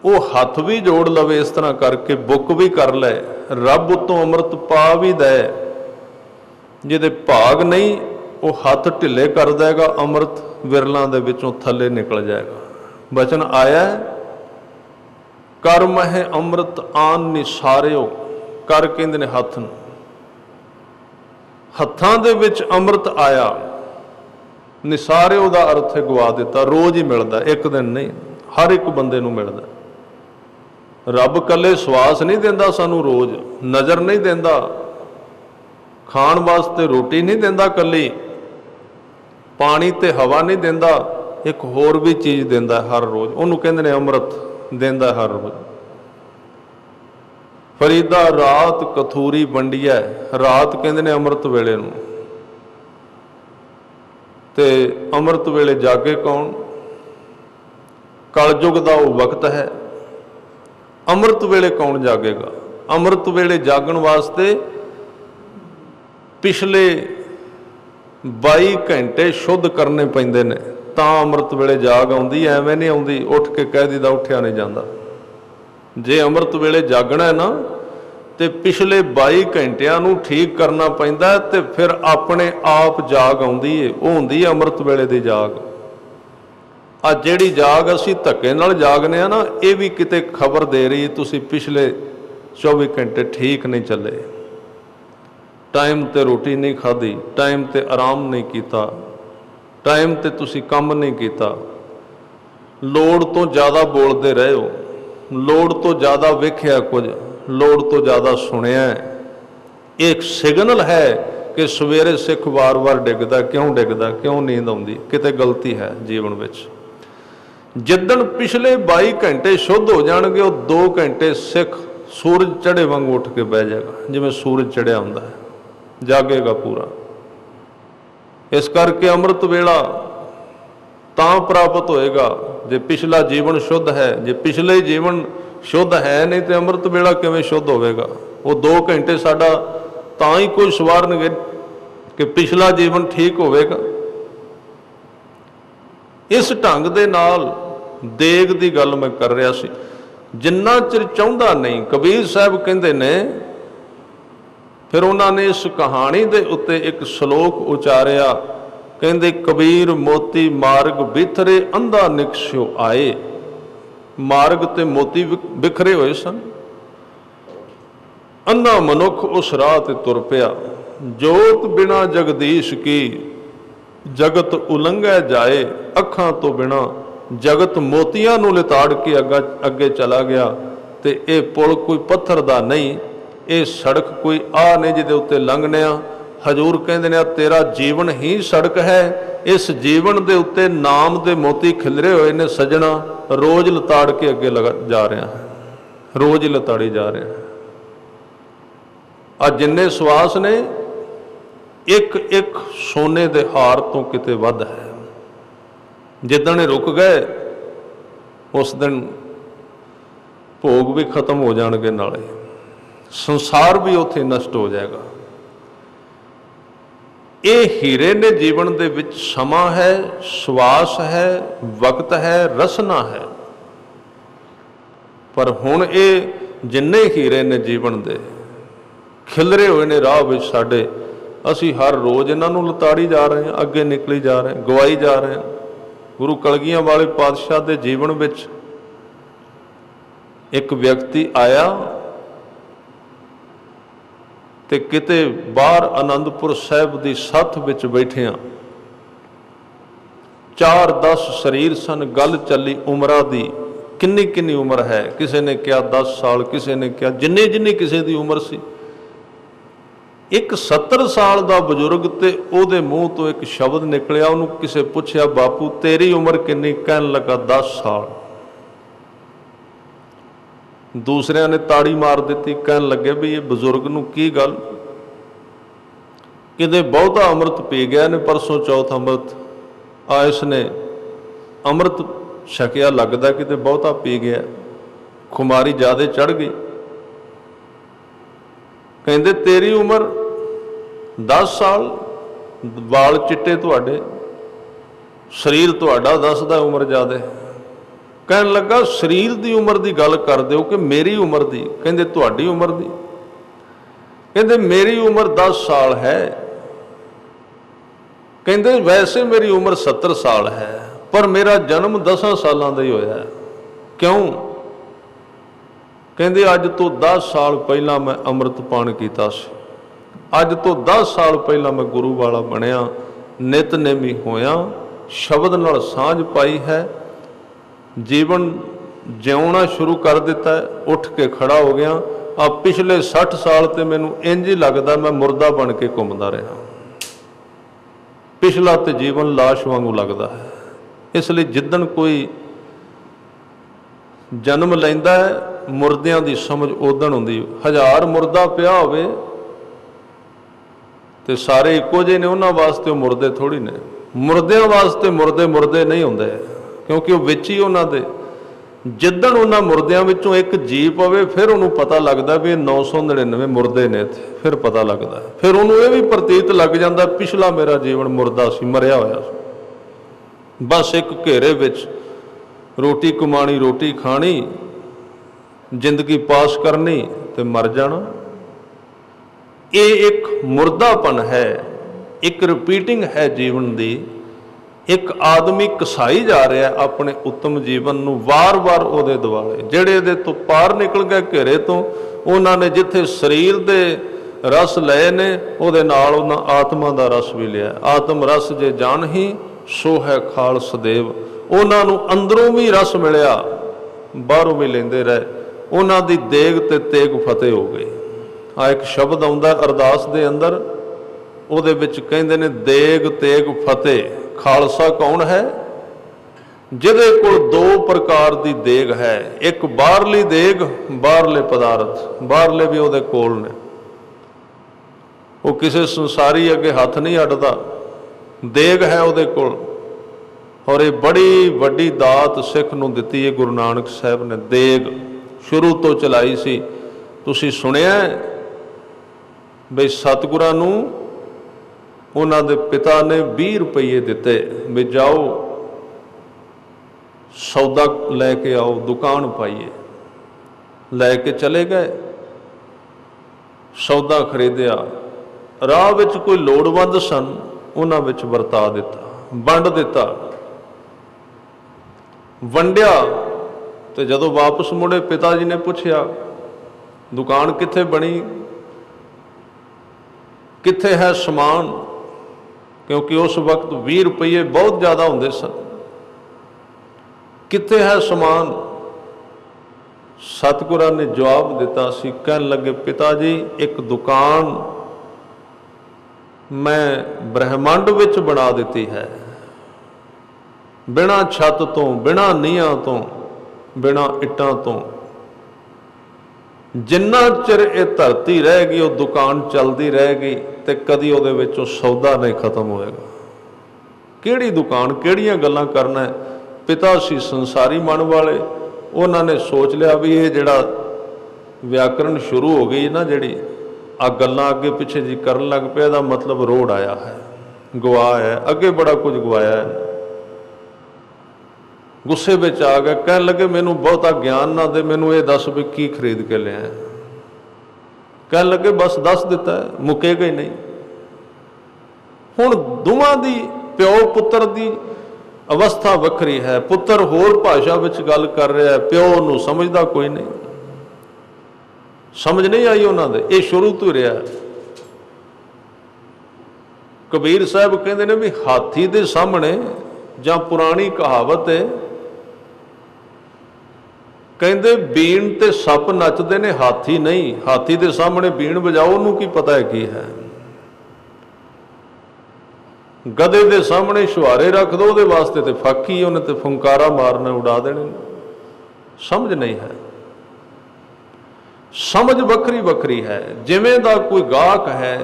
Speaker 1: वो हाथ भी जोड़ लवे, इस तरह करके बुक भी कर ले, रब उतों अमृत पा भी दे। जिहदे भाग नहीं वो हाथ ढिले कर देगा, अमृत विरलों दे विचों थले निकल जाएगा। बचन आया कर मह अमृत आन निसारियो, कर कहंदे ने हथ नूं, हत्थां दे विच अमृत आया। निसारियो दा अर्थ है गवा दिता। रोज़ ही मिलदा, एक दिन नहीं, हर एक बंदे नूं मिलदा। रब कल्ले सवास नहीं देंदा सानू, रोज़ नज़र नहीं देंदा, खाण वास्ते रोटी नहीं देंदा कल्ली, पानी ते हवा नहीं देंदा, एक होर भी चीज़ देंदा हर रोज़। उहनूं कहंदे ने अमृत देंदा हर रोज़। फरीदा रात कथूरी वंडिया, रात कहंदे ने अमृत वेले नूं, ते अमृत वेले जागे कौन? कलयुग दा वो वक्त है। अमृत वेले कौन जागेगा? अमृत वेले जागण वास्ते पिछले 22 घंटे शुद्ध करने पैंदे ने, तां अमृत वेले जाग आउंदी। एवें नहीं आउंदी उठ के कह दीदा उठिया नहीं जांदा। जे अमृत वेले जागना है ना, तो पिछले 22 घंटिया नूं ठीक करना पैंदा, ते फिर अपने आप जाग आउंदी है। वो हुंदी है अमृत वेले दी जाग। आ जिहड़ी जाग असीं धक्के नाल जागने आ ना, ये भी किते खबर दे रही तुसीं पिछले 24 घंटे ठीक नहीं चले, टाइम ते रोटी नहीं खाधी, टाइम ते आराम नहीं किया, टाइम ते तुसीं काम नहीं किया, लोड़ तो ज़्यादा बोलते रहे हो, लोड़ तो ज़्यादा वेख्या कुछ, लोड़ तो ज़्यादा सुनिया है। एक सिग्नल है कि सवेरे सिख वार वार डिगदा। क्यों डिगदा? क्यों नींद आउंदी? किते गलती है जीवन विच। जिदन पिछले 22 घंटे शुद्ध हो जाएंगे, वो 2 घंटे सिख सूरज चढ़े वांग उठ के बह जाएगा, जिवें सूरज चढ़िया हुंदा है, जागेगा पूरा। इस करके अमृत वेला तां प्राप्त होएगा जे पिछला जीवन शुद्ध है। जे पिछले जीवन शुद्ध है नहीं तो अमृत वेला किवें शुद्ध होवेगा? वो 2 घंटे साडा तां ही कोई सवारनगे कि पिछला जीवन ठीक होवेगा। इस ढंग दे नाल देग दी गल मैं कर रहा सी। जिन्ना चिर चाहुंदा नहीं, कबीर साहब कहंदे ने, फिर उन्होंने इस कहानी दे उत्ते एक श्लोक उचारिया। कहंदे कबीर मोती मार्ग बिथरे अंधा निकस्यो आए। मार्ग ते मोती बिखरे हुए सन, अंधा मनुख उस राह ते तुर पिया। जोत बिना जगदीश की जगत उलंघै जाए। अखां तो बिना जगत मोतियां नूं लिताड़ के अगे चला गया। तो ये पुल कोई पत्थर दा नहीं, ये सड़क कोई आ नहीं जिहदे उत्ते लंघने आ। हजूर कहंदे ने तेरा जीवन ही सड़क है। इस जीवन दे उत्ते नाम दे मोती खिलरे हुए ने सजना, रोज लताड़ के अगे लगा जा रहा है, रोज ही लताड़ी जा रहा है। आ जिन्ने सवास ने एक एक सोने दे हार तो किते वध है। जिदन रुक गए उस दिन भोग भी खत्म हो जाएंगे, नाले संसार भी उत्थे नष्ट हो जाएगा। ये हीरे ने जीवन दे विच समा है, श्वास है, वक्त है, रसना है। पर हुण ये जिन्ने हीरे ने जीवन दे खिलरे हुए ने राह विच साडे, असी हर रोज़ इन्हां नूं लताड़ी जा रहे हैं, अगे निकली जा रहे हैं, गवाई जा रहे हैं। गुरु कलगियां वाले पातशाह दे जीवन विच एक व्यक्ति आया ते किते बाहर आनंदपुर साहिब दी सत्थ विच बैठिया 4-10 शरीर सन। गल चली उमरा दी, किन्नी किन्नी उम्र है, किसी ने कहा 10 साल, किसी ने कहा जिन्नी जिन्नी किसी की उम्र सी। एक 70 साल का बजुर्ग ते ओदे मूँह तो एक शब्द निकलिया, उन्होंने किसे पूछया बापू तेरी उम्र किन्नी, कहन लगा 10 साल। दूसरिया ने ताड़ी मार दी, कहन लगे भी ये बजुर्ग नूं की गल, किते बहुता अमृत पी गया ने, परसों चौथ अमृत आ इसने अमृत छकिया, लगता किते बहुता पी गया, खुमारी ज़्यादा चढ़ गई। कहते तेरी उम्र 10 साल, वाल चिट्टे तुहाडे, शरीर तुहाडा दसदा उम्र ज़्यादा। कहन लगा शरीर की उम्र की गल कर दो कि मेरी उम्र की, कहते तुहाडी उम्र की, कहते मेरी उम्र 10 साल है। कहते वैसे मेरी उम्र 70 साल है, पर मेरा जन्म 10 सालों का ही होया। क्यों? कहते अज तो 10 साल पहला मैं अमृतपान किया सी, अज तो 10 साल पहला मैं गुरु वाला बनया, नितनेमी होया, शब्द नाल सांझ पाई है, जीवन जिउना शुरू कर दिता है, उठ के खड़ा हो गया। अब पिछले 60 साल तो मैनू इंज ही लगता मैं मुर्दा बन के घूमता रहा, पिछला तो जीवन लाश वांगू लगता है। इसलिए जिदन कोई जन्म लैंदा है, मुर्दियां की समझ उदन होंदी। 1000 मुर्दा पिया होवे ते सारे इक्को जे ने, उन्हां वास्ते मुर्दे थोड़ी ने। मुर्दियां वास्ते मुर्दे मुर्दे नहीं होंदे, क्योंकि वो विच ही उन्हां दे जिदन उन्हां मुर्दियां विचों एक जी पवे, फिर उन्होंने पता लगता भी 999 मुर्दे ने इत्थे, फिर पता लगता है। फिर उन्होंने ये भी प्रतीत लग जाता पिछला मेरा जीवन मुर्दा सी, मरिया होया सी। बस एक घेरे विच रोटी कमानी, रोटी खानी, जिंदगी पास करनी ते मर जाना। ये एक मुर्दापन है, एक रिपीटिंग है जीवन दी। एक आदमी कसाई जा रहा है अपने उत्तम जीवन नूं, वार वार उहदे दुआले। जिहड़े इहदे तो पार निकल गए घेरे तो, उन्होंने जिथे शरीर दे रस लए ने, उहदे नाल उन्हां आत्मा दा रस भी लिया। आत्म रस जे जान ही सो है खाल सदैव। उन्हां नूं अंदरों भी रस मिलिया, बाहरों भी लेंदे रहे। उन्हां दी देग ते तेग फतेह हो गई। आ एक शब्द आउंदा अरदास दे अंदर, उहदे विच कहंदे ने देग तेग फतेह। खालसा कौन है? जिहदे कोल 2 प्रकार की देग है, एक बाहरली देग, बाहरले पदार्थ, बाहरले भी उहदे कोल ने। वो किसी संसारी अगे हथ नहीं अड्डदा, देग है उहदे कोल। और ये बड़ी वड्डी दात सिख नूं दित्ती है गुरु नानक साहब ने। देग शुरू तो चलाई सी। तुसीं सुनिया बई सतगुरां नूं उन्हां दे पिता ने 20 रुपये दिते, भी जाओ सौदा लैके आओ, दुकान पाइए। लैके चले गए, सौदा खरीदिया। राह विच कोई लोड़वंद सन, उन्हां विच वरता दिता, वंड दिता। वंडिया तो जदों वापस मुड़े, पिता जी ने पूछया दुकान कित्थे बनी, कित्थे है समान, क्योंकि उस वक्त 20 रुपये बहुत ज़्यादा होंदे सन। कित्थे है समान? सतगुरां ने जवाब दिता सी, कहन लगे पिता जी एक दुकान मैं ब्रह्मंड विच बना दिती है, बिना छत तो, बिना नीहां तो, बिना इट्टां तो। जिन्ना चिर ये धरती रहेगी वो दुकान चलती रहेगी, तो कदी उहदे विचों सौदा नहीं खत्म होएगा। किहड़ी दुकान, किहड़ियां गल्लां करना है। पिता सी संसारी मन वाले, उन्होंने सोच लिया भी ये जिहड़ा व्याकरण शुरू हो गई ना, जिहड़ी आ गल्लां अगे पिछे जी करन लग पिया, इहदा मतलब रोड़ आया है, गवा है, अगे बड़ा कुछ गवाया है। गुस्से विच आ गए, कहन लगे मैनू बहुता ज्ञान ना दे, मैनू ये दस भी की खरीद के लिया। कहन लगे बस दस दिता है, मुकेगा ही नहीं। हुण दोवां दी प्यो पुत्र दी अवस्था वखरी है। पुत्र होर भाषा विच गल कर रहा है, प्यो नूं समझदा कोई नहीं, समझ नहीं आई उन्होंने। ये शुरू तो रहा। कबीर साहब कहते हैं भी हाथी के सामने, जां पुरानी कहावत है, कहते बीण ते सप नचते ने, हाथी नहीं। हाथी के सामने बीण बजाओ, उन्होंने की पता है की है। गधे के सामने छुहारे रख दो, वो वास्ते तो फाकी, उन्हें तो फुंकारा मारना, उड़ा देने। समझ नहीं है, समझ वखरी वखरी है। जिवें दा कोई गाहक है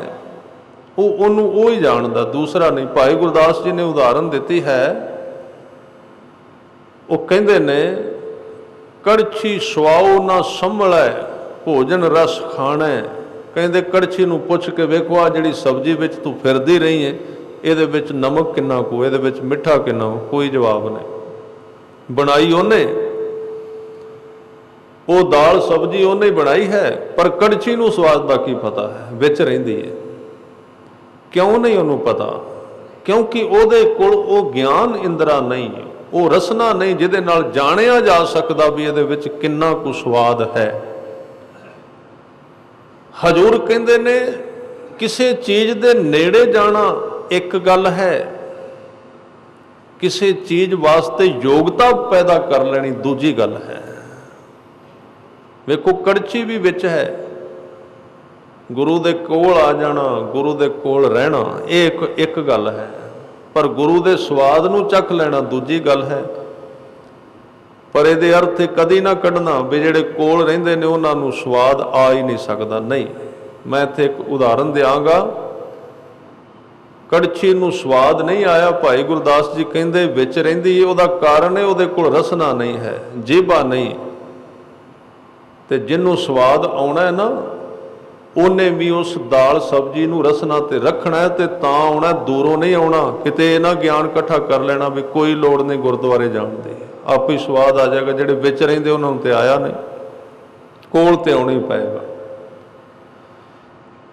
Speaker 1: वो ही जानता, दूसरा नहीं। भाई गुरदास जी ने उदाहरण दी है, वो कहते ने कड़छी सवाओ ना संभलै, भोजन रस खाना। कहते कड़छी नूं पुछ के वेखो, आ जिहड़ी सब्जी विच तू फिरदी रही है, ਇਹਦੇ ਵਿੱਚ नमक किन्ना को, ਇਹਦੇ ਵਿੱਚ मिठा किन्ना को, कोई जवाब नहीं। बनाई उन्हें, वो दाल सब्जी उन्हें ही बनाई है, पर कड़छी नूं स्वाद का की पता है, विच रहिंदी है। क्यों नहीं उन्होंने पता? क्योंकि ਉਹਦੇ ਕੋਲ ਉਹ ਗਿਆन इंद्रा नहीं, वो रसना नहीं जिहदे नाल जाणिया जा सकदा भी ਇਹਦੇ ਵਿੱਚ किन्ना कुछ स्वाद है। हजूर कहंदे ने किसी चीज़ दे नेड़े जाना एक गल है, किसी चीज वास्ते योग्यता पैदा कर लेनी दूजी गल है। वेखो कड़छी भी विच है, गुरु दे कोल आ जाना, गुरु दे कोल रहना, एक गल है, पर गुरु दे स्वाद नूं चख लेना दूजी गल है। पर इहदे अर्थ कदी ना कढ़ना भी जिहड़े कोल रहिंदे ने उन्हां नूं स्वाद आ ही नहीं सकदा। नहीं, मैं इत्थे एक उदाहरण दिआंगा। कड़छी नूं स्वाद नहीं आया, भाई गुरदास जी कहंदे विच रहिंदी है, उहदा कारण है उहदे कोल रसना नहीं है, जेबा नहीं। ते जिन्नू स्वाद आउणा है ना, उन्हें भी उस दाल सब्जी नूं रसना ते रखना है, ते तां आउणा, दूरों नहीं आउणा। किते ना ज्ञान इकट्ठा कर लेना भी कोई लोड़ नहीं गुरुद्वारे जाण दी, आप ही स्वाद आ जाएगा। जिहड़े विच रहिंदे उन्हां नूं ते आया नहीं, कोल ते आउणा ही पएगा।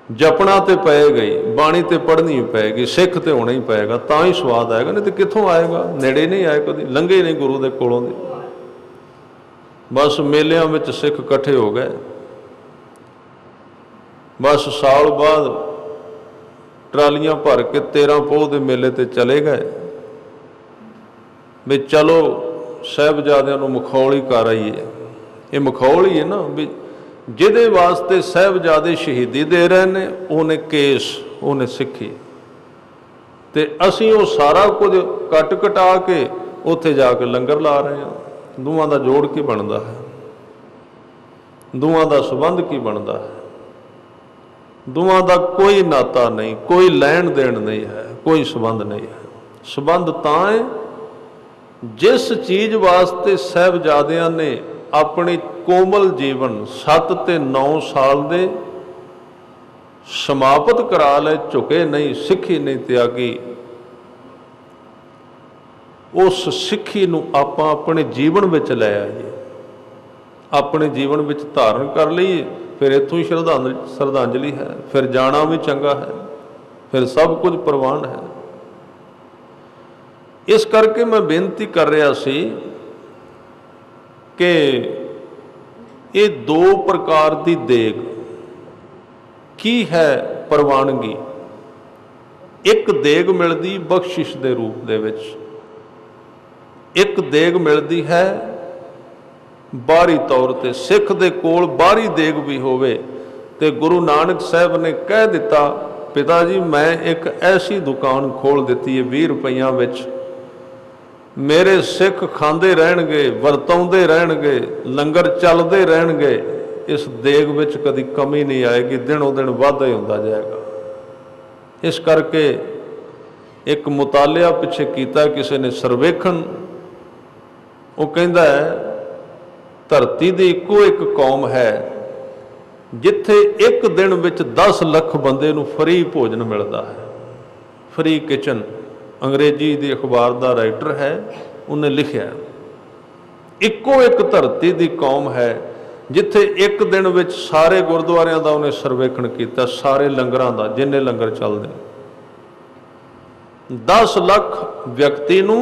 Speaker 1: जपना तो पएगा ही, बाणी तो पढ़नी ही पएगी, सिख तो होना ही पएगा, तां ही स्वाद आएगा। नहीं तो कित्थों आएगा? नेड़े नहीं आए, कभी लंघे नहीं गुरु के कोलों दे। बस मेलियां विच सिख इकट्ठे हो गए, बस साल बाद ट्रालियां भर के 13 पौह के मेले ते चले गए भी चलो साहिबजादियां नूं मखौल ही कर आईए। ये मखौल ही है ना भी जिहदे वास्ते साहिबजादे शहीदी दे रहे ने, उन्हें केस, उन्हें सिक्खी, ते असीं वो सारा कुछ कट कटा के उत्थे जाके लंगर ला रहे हैं। दोवां दा जोड़ की बनता है, दोवां दा संबंध की बनता है? दोवां दा कोई नाता नहीं, कोई लैण देण नहीं है, कोई संबंध नहीं है। संबंध तां है जिस चीज़ वास्ते साहिबजादियां ने अपनी कोमल जीवन 7 ते 9 साल दे समाप्त करा ले, झुके नहीं, सिੱਖੀ नहीं त्यागी। उस सिੱਖੀ नूं आपां अपने जीवन विच लै आईए, अपने जीवन विच धारण कर लईए, फिर इत्थों ही श्रद्धांजलि है, फिर जाना भी चंगा है, फिर सब कुछ प्रवान है। इस करके मैं बेनती कर रहा सी कि ये 2 प्रकार की देग की है प्रवानगी। एक देग मिलती बख्शिश के रूप दे विच, एक देग मिलती है बाहरी तौर पर। सिख दे कोल बाहरी देग भी होवे ते गुरु नानक साहब ने कह दिता, पिता जी मैं एक ऐसी दुकान खोल दी है 20 रुपइयां विच, मेरे सिख खांदे रहणगे, वरताउंदे रहणगे, लंगर चलते रहणगे, इस देग विच कदी कमी नहीं आएगी, दिनों दिन वाधा ही होंदा जाएगा। इस करके एक मुतालिया पिछे कीता किसी ने सर्वेखण, वो कहता है ਧਰਤੀ ਦੀ ਇੱਕੋ ਇੱਕ ਕੌਮ ਹੈ ਜਿੱਥੇ ਇੱਕ ਦਿਨ ਵਿੱਚ 10 ਲੱਖ ਬੰਦੇ ਨੂੰ ਫਰੀ ਭੋਜਨ ਮਿਲਦਾ ਹੈ। ਫਰੀ ਕਿਚਨ, ਅੰਗਰੇਜ਼ੀ ਦੀ ਅਖਬਾਰ ਦਾ ਰਾਈਟਰ ਹੈ, ਉਹਨੇ ਲਿਖਿਆ ਇੱਕੋ ਇੱਕ ਧਰਤੀ ਦੀ ਕੌਮ ਹੈ ਜਿੱਥੇ ਇੱਕ ਦਿਨ ਵਿੱਚ ਸਾਰੇ ਗੁਰਦੁਆਰਿਆਂ ਦਾ ਉਹਨੇ ਸਰਵੇਖਣ ਕੀਤਾ, ਸਾਰੇ ਲੰਗਰਾਂ ਦਾ, ਜਿੰਨੇ ਲੰਗਰ ਚੱਲਦੇ 10 ਲੱਖ ਵਿਅਕਤੀ ਨੂੰ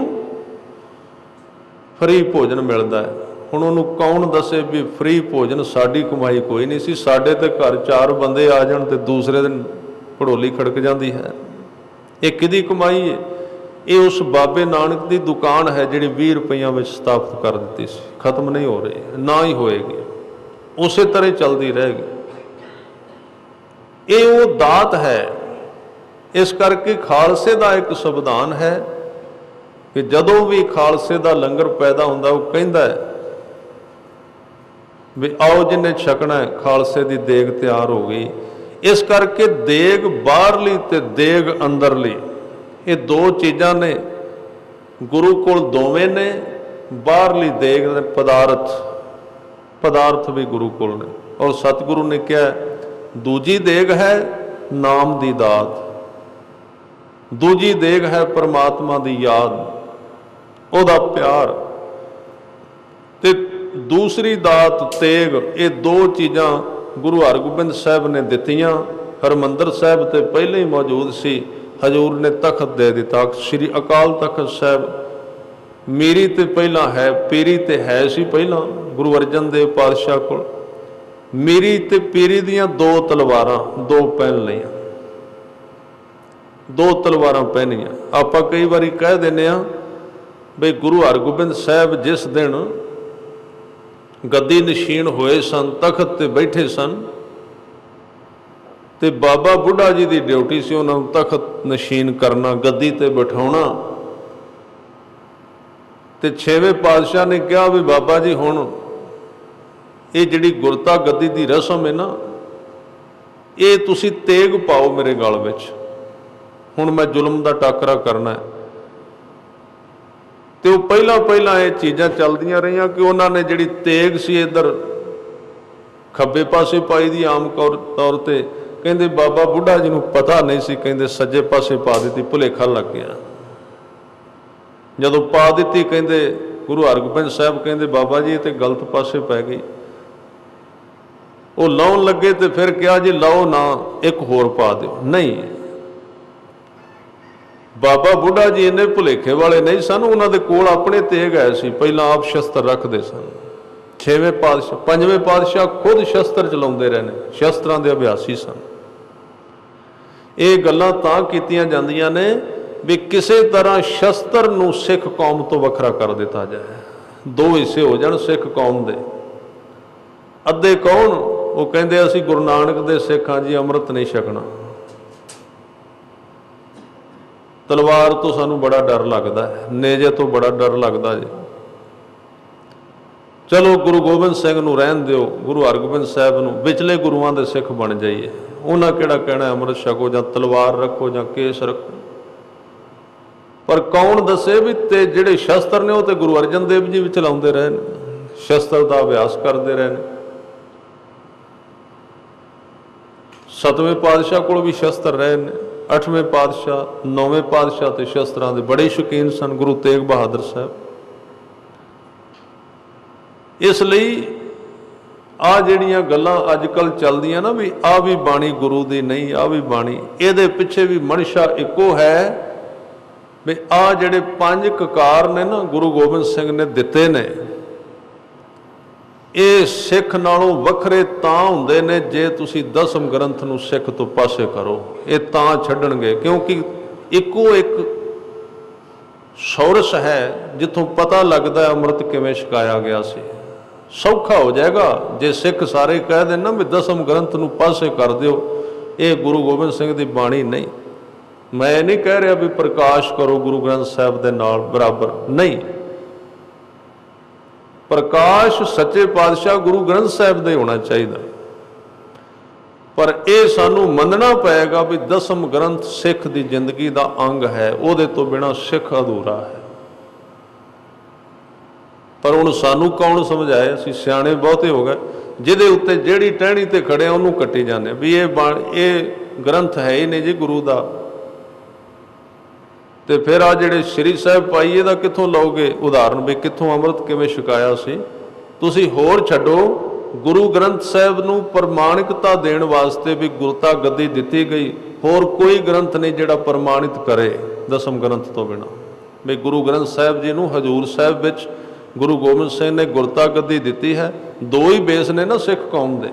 Speaker 1: ਫਰੀ ਭੋਜਨ ਮਿਲਦਾ ਹੈ। ਹੁਣ ਉਹਨੂੰ ਕੌਣ ਦੱਸੇ ਵੀ ਫਰੀ ਭੋਜਨ ਸਾਡੀ ਕਮਾਈ ਕੋਈ ਨਹੀਂ ਸੀ। ਸਾਡੇ ਤੇ ਘਰ 4 ਬੰਦੇ ਆ ਜਾਣ ਤੇ ਦੂਸਰੇ ਦਿਨ ਭੜੋਲੀ ਖੜਕ ਜਾਂਦੀ ਹੈ। ਇਹ ਕਿਹਦੀ ਕਮਾਈ ਹੈ? ਇਹ ਉਸ ਬਾਬੇ ਨਾਨਕ ਦੀ ਦੁਕਾਨ ਹੈ ਜਿਹੜੀ 20 ਰੁਪਈਆਂ ਵਿੱਚ ਸਥਾਪਿਤ ਕਰ ਦਿੱਤੀ ਸੀ। ਖਤਮ ਨਹੀਂ ਹੋ ਰਹੀ, ਨਾ ਹੀ ਹੋਏਗੀ, ਉਸੇ ਤਰ੍ਹਾਂ ਚੱਲਦੀ ਰਹੇਗੀ। ਇਹ ਉਹ ਦਾਤ ਹੈ। ਇਸ ਕਰਕੇ ਖਾਲਸੇ ਦਾ ਇੱਕ ਸੰਵਿਧਾਨ ਹੈ ਕਿ ਜਦੋਂ ਵੀ ਖਾਲਸੇ ਦਾ ਲੰਗਰ ਪੈਦਾ ਹੁੰਦਾ ਉਹ ਕਹਿੰਦਾ ਹੈ ਵੀ ਆਓ ਜਿੰਨੇ ਛਕਣਾ ਹੈ, ਖਾਲਸੇ ਦੀ ਦੇਗ ਤਿਆਰ ਹੋ ਗਈ। ਇਸ ਕਰਕੇ ਦੇਗ ਬਾਹਰਲੀ ਤੇ ਦੇਗ ਅੰਦਰਲੀ, ਇਹ 2 ਚੀਜ਼ਾਂ ਨੇ ਗੁਰੂ ਕੋਲ, ਦੋਵੇਂ ਨੇ। ਬਾਹਰਲੀ ਦੇਗ ਪਦਾਰਥ ਵੀ ਗੁਰੂ ਕੋਲ ਨੇ। ਔਰ ਸਤਿਗੁਰੂ ਨੇ ਕਿਹਾ ਦੂਜੀ ਦੇਗ ਹੈ ਨਾਮ ਦੀ ਦਾਤ, ਦੂਜੀ ਦੇਗ ਹੈ ਪਰਮਾਤਮਾ ਦੀ ਯਾਦ, ਉਹਦਾ ਪਿਆਰ, ਤੇ ਦੂਸਰੀ ਦਾਤ ਤੇਗ। ਇਹ 2 ਚੀਜ਼ਾਂ ਗੁਰੂ ਹਰਗੋਬਿੰਦ ਸਾਹਿਬ ਨੇ ਦਿੱਤੀਆਂ। ਹਰਿਮੰਦਰ ਸਾਹਿਬ ਤੇ ਪਹਿਲਾਂ ਹੀ ਮੌਜੂਦ ਸੀ। ਹਜ਼ੂਰ ਨੇ ਤਖਤ ਦੇ ਦਿੱਤਾ। ਸ੍ਰੀ ਅਕਾਲ ਤਖਤ ਸਾਹਿਬ ਮੀਰੀ ਤੇ ਪਹਿਲਾਂ ਹੈ, ਪੀਰੀ ਤੇ ਹੈ ਸੀ ਪਹਿਲਾਂ ਗੁਰੂ ਅਰਜਨ ਦੇਵ ਪਾਤਸ਼ਾਹ ਕੋਲ। ਮੀਰੀ ਤੇ ਪੀਰੀ ਦੀਆਂ 2 ਤਲਵਾਰਾਂ, 2 ਪਹਿਨ ਲਈਆਂ, 2 ਤਲਵਾਰਾਂ ਪਹਿਨੀਆਂ। ਆਪਾਂ ਕਈ ਵਾਰੀ ਕਹਿ ਦਿੰਦੇ ਹਾਂ ਬਈ ਗੁਰੂ ਹਰਗੋਬਿੰਦ ਸਾਹਿਬ ਜਿਸ ਦਿਨ ਗੱਦੀ ਨਸ਼ੀਨ ਹੋਏ ਸਨ, ਤਖਤ ਤੇ ਬੈਠੇ ਸਨ, ਤੇ ਬਾਬਾ ਬੁੱਢਾ ਜੀ ਦੀ ਡਿਊਟੀ ਸੀ ਉਹਨਾਂ ਨੂੰ ਤਖਤ ਨਸ਼ੀਨ ਕਰਨਾ, ਗੱਦੀ ਤੇ ਬਿਠਾਉਣਾ। ਤੇ 6ਵੇਂ ਪਾਤਸ਼ਾਹ ਨੇ ਕਿਹਾ ਵੀ ਬਾਬਾ ਜੀ ਹੁਣ ਇਹ ਜਿਹੜੀ ਗੁਰਤਾ ਗੱਦੀ ਦੀ ਰਸਮ ਹੈ ਨਾ, ਇਹ ਤੁਸੀਂ ਤੇਗ ਪਾਓ ਮੇਰੇ ਗਲ ਵਿੱਚ, ਹੁਣ ਮੈਂ ਜ਼ੁਲਮ ਦਾ ਟਾਕਰਾ ਕਰਨਾ ਹੈ। ਤੇ ਉਹ ਪਹਿਲਾਂ ਇਹ ਚੀਜ਼ਾਂ ਚੱਲਦੀਆਂ ਰਹੀਆਂ ਕਿ ਉਹਨਾਂ ਨੇ ਜਿਹੜੀ ਤੇਗ ਸੀ ਇੱਧਰ ਖੱਬੇ ਪਾਸੇ ਪਾਈ ਦੀ, ਆਮ ਤੌਰ ਤੇ ਕਹਿੰਦੇ ਬਾਬਾ ਬੁੱਢਾ ਜੀ ਨੂੰ ਪਤਾ ਨਹੀਂ ਸੀ, ਕਹਿੰਦੇ ਸੱਜੇ ਪਾਸੇ ਪਾ ਦਿੱਤੀ, ਭੁਲੇਖਾ ਲੱਗ ਗਿਆ। ਜਦੋਂ ਪਾ ਦਿੱਤੀ ਕਹਿੰਦੇ ਗੁਰੂ ਹਰਗੋਬਿੰਦ ਸਾਹਿਬ ਕਹਿੰਦੇ ਬਾਬਾ ਜੀ ਇਹ ਤੇ ਗਲਤ ਪਾਸੇ ਪੈ ਗਈ। ਉਹ ਲਾਉਣ ਲੱਗੇ ਤੇ ਫਿਰ ਕਿਹਾ ਜੀ ਲਾਓ ਨਾ, ਇੱਕ ਹੋਰ ਪਾ ਦਿਓ। ਨਹੀਂ, ਬਾਬਾ ਬੁੱਢਾ ਜੀ ਇੰਨੇ ਭੁਲੇਖੇ ਵਾਲੇ ਨਹੀਂ ਸਨ, ਉਹਨਾਂ ਦੇ ਕੋਲ ਆਪਣੇ ਤੇਗ ਆਏ ਸੀ, ਪਹਿਲਾਂ ਆਪ ਸ਼ਸਤਰ ਰੱਖਦੇ ਸਨ। 6ਵੇਂ ਪਾਤਸ਼ਾਹ, 5ਵੇਂ ਪਾਤਸ਼ਾਹ ਖੁਦ ਸ਼ਸਤਰ ਚਲਾਉਂਦੇ ਰਹੇ ਨੇ, ਸ਼ਸਤਰਾਂ ਦੇ ਅਭਿਆਸੀ ਸਨ। ਇਹ ਗੱਲਾਂ ਤਾਂ ਕੀਤੀਆਂ ਜਾਂਦੀਆਂ ਨੇ ਵੀ ਕਿਸੇ ਤਰ੍ਹਾਂ ਸ਼ਸਤਰ ਨੂੰ ਸਿੱਖ ਕੌਮ ਤੋਂ ਵੱਖਰਾ ਕਰ ਦਿੱਤਾ ਜਾਏ। 2 ਹਿੱਸੇ ਹੋ ਜਾਣ ਸਿੱਖ ਕੌਮ ਦੇ। ਅੱਧੇ ਕੌਣ? ਉਹ ਕਹਿੰਦੇ ਅਸੀਂ ਗੁਰੂ ਨਾਨਕ ਦੇ ਸਿੱਖ ਹਾਂ ਜੀ, ਅੰਮ੍ਰਿਤ ਨਹੀਂ ਛਕਣਾ, ਤਲਵਾਰ ਤੋਂ ਸਾਨੂੰ ਬੜਾ ਡਰ ਲੱਗਦਾ ਹੈ, ਨੇਜੇ ਤੋਂ ਬੜਾ ਡਰ ਲੱਗਦਾ ਜੀ, ਚਲੋ ਗੁਰੂ ਗੋਬਿੰਦ ਸਿੰਘ ਨੂੰ ਰਹਿਣ ਦਿਓ, ਗੁਰੂ ਹਰਗੋਬਿੰਦ ਸਾਹਿਬ ਨੂੰ, ਵਿਚਲੇ ਗੁਰੂਆਂ ਦੇ ਸਿੱਖ ਬਣ ਜਾਈਏ। ਉਹਨਾਂ ਕਿਹੜਾ ਕਹਿਣਾ ਅੰਮ੍ਰਿਤ ਛਕੋ ਜਾਂ ਤਲਵਾਰ ਰੱਖੋ ਜਾਂ ਕੇਸ ਰੱਖੋ। ਪਰ ਕੌਣ ਦੱਸੇ ਵੀ ਤੇ ਜਿਹੜੇ ਸ਼ਸਤਰ ਨੇ ਉਹ ਤੇ ਗੁਰੂ ਅਰਜਨ ਦੇਵ ਜੀ ਵੀ ਚਲਾਉਂਦੇ ਰਹੇ ਨੇ, ਸ਼ਸਤਰ ਦਾ ਅਭਿਆਸ ਕਰਦੇ ਰਹੇ ਨੇ। 7ਵੇਂ ਪਾਤਸ਼ਾਹ ਕੋਲ ਵੀ ਸ਼ਸਤਰ ਰਹੇ ਨੇ, 8ਵੇਂ ਪਾਤਸ਼ਾਹ, 9ਵੇਂ ਪਾਤਸ਼ਾਹ ਤੇ ਸ਼ਸਤਰਾਂ ਦੇ ਬੜੇ ਸ਼ੌਕੀਨ ਸਨ ਗੁਰੂ ਤੇਗ ਬਹਾਦਰ ਸਾਹਿਬ। ਇਸ ਲਈ ਆ ਜਿਹੜੀਆਂ ਗੱਲਾਂ ਅੱਜ ਕੱਲ੍ਹ ਚੱਲਦੀਆਂ ਨਾ ਵੀ ਆ ਵੀ ਬਾਣੀ ਗੁਰੂ ਦੀ ਨਹੀਂ, ਆ ਵੀ ਬਾਣੀ, ਇਹਦੇ ਪਿੱਛੇ ਵੀ ਮਨਸ਼ਾ ਇੱਕੋ ਹੈ ਵੀ ਆ ਜਿਹੜੇ 5 ਕਕਾਰ ਨੇ ਨਾ ਗੁਰੂ ਗੋਬਿੰਦ ਸਿੰਘ ਨੇ ਦਿੱਤੇ ਨੇ, ਇਹ ਸਿੱਖ ਨਾਲੋਂ ਵੱਖਰੇ ਤਾਂ ਹੁੰਦੇ ਨੇ ਜੇ ਤੁਸੀਂ 10ਮ ਗ੍ਰੰਥ ਨੂੰ ਸਿੱਖ ਤੋਂ ਪਾਸੇ ਕਰੋ, ਇਹ ਤਾਂ ਛੱਡਣਗੇ। ਕਿਉਂਕਿ ਇੱਕੋ ਇੱਕ ਸੌਰਸ ਹੈ ਜਿੱਥੋਂ ਪਤਾ ਲੱਗਦਾ ਹੈ ਅੰਮ੍ਰਿਤ ਕਿਵੇਂ ਛਕਾਇਆ ਗਿਆ ਸੀ। ਸੌਖਾ ਹੋ ਜਾਏਗਾ ਜੇ ਸਿੱਖ ਸਾਰੇ ਕਹਿ ਦੇਣ ਨਾ ਵੀ 10ਮ ਗ੍ਰੰਥ ਨੂੰ ਪਾਸੇ ਕਰ ਦਿਓ, ਇਹ ਗੁਰੂ ਗੋਬਿੰਦ ਸਿੰਘ ਦੀ ਬਾਣੀ ਨਹੀਂ। ਮੈਂ ਇਹ ਨਹੀਂ ਕਹਿ ਰਿਹਾ ਵੀ ਪ੍ਰਕਾਸ਼ ਕਰੋ ਗੁਰੂ ਗ੍ਰੰਥ ਸਾਹਿਬ ਦੇ ਨਾਲ ਬਰਾਬਰ, ਨਹੀਂ। ਪ੍ਰਕਾਸ਼ ਸੱਚੇ ਪਾਤਸ਼ਾਹ ਗੁਰੂ ਗ੍ਰੰਥ ਸਾਹਿਬ ਦਾ ਹੋਣਾ ਚਾਹੀਦਾ, ਪਰ ਇਹ ਸਾਨੂੰ ਮੰਨਣਾ ਪਏਗਾ ਵੀ 10ਮ ਗ੍ਰੰਥ ਸਿੱਖ ਦੀ ਜ਼ਿੰਦਗੀ ਦਾ ਅੰਗ ਹੈ, ਉਹਦੇ ਤੋਂ ਬਿਨਾਂ ਸਿੱਖ ਅਧੂਰਾ ਹੈ। पर हुण सानू कौन समझाए, असीं सियाणे बहुते हो गए, जिहदे उत्ते जिहड़ी टहनी ते खड़े आ उहनूं कट्टी जांदे भी ये ग्रंथ है ही नहीं जी गुरु दा। ते फिर आ जिहड़े श्री साहिब पाई इहदा कित्थों लओगे उदाहरण भी, कित्थों अमृत किवें छकाया सी। तुसीं होर छड्डो, गुरु ग्रंथ साहिब नूं प्रमाणिकता देण वास्ते भी गुरता गद्दी दित्ती गई, होर कोई ग्रंथ नहीं जिहड़ा प्रमाणित करे दसम ग्रंथ तो बिना। भी गुरु ग्रंथ साहिब जी नूं हजूर साहिब विच गुरु गोबिंद सिंह ने गुरता गद्दी दित्ती है। दो ही बेस ने ना सिख कौम दे,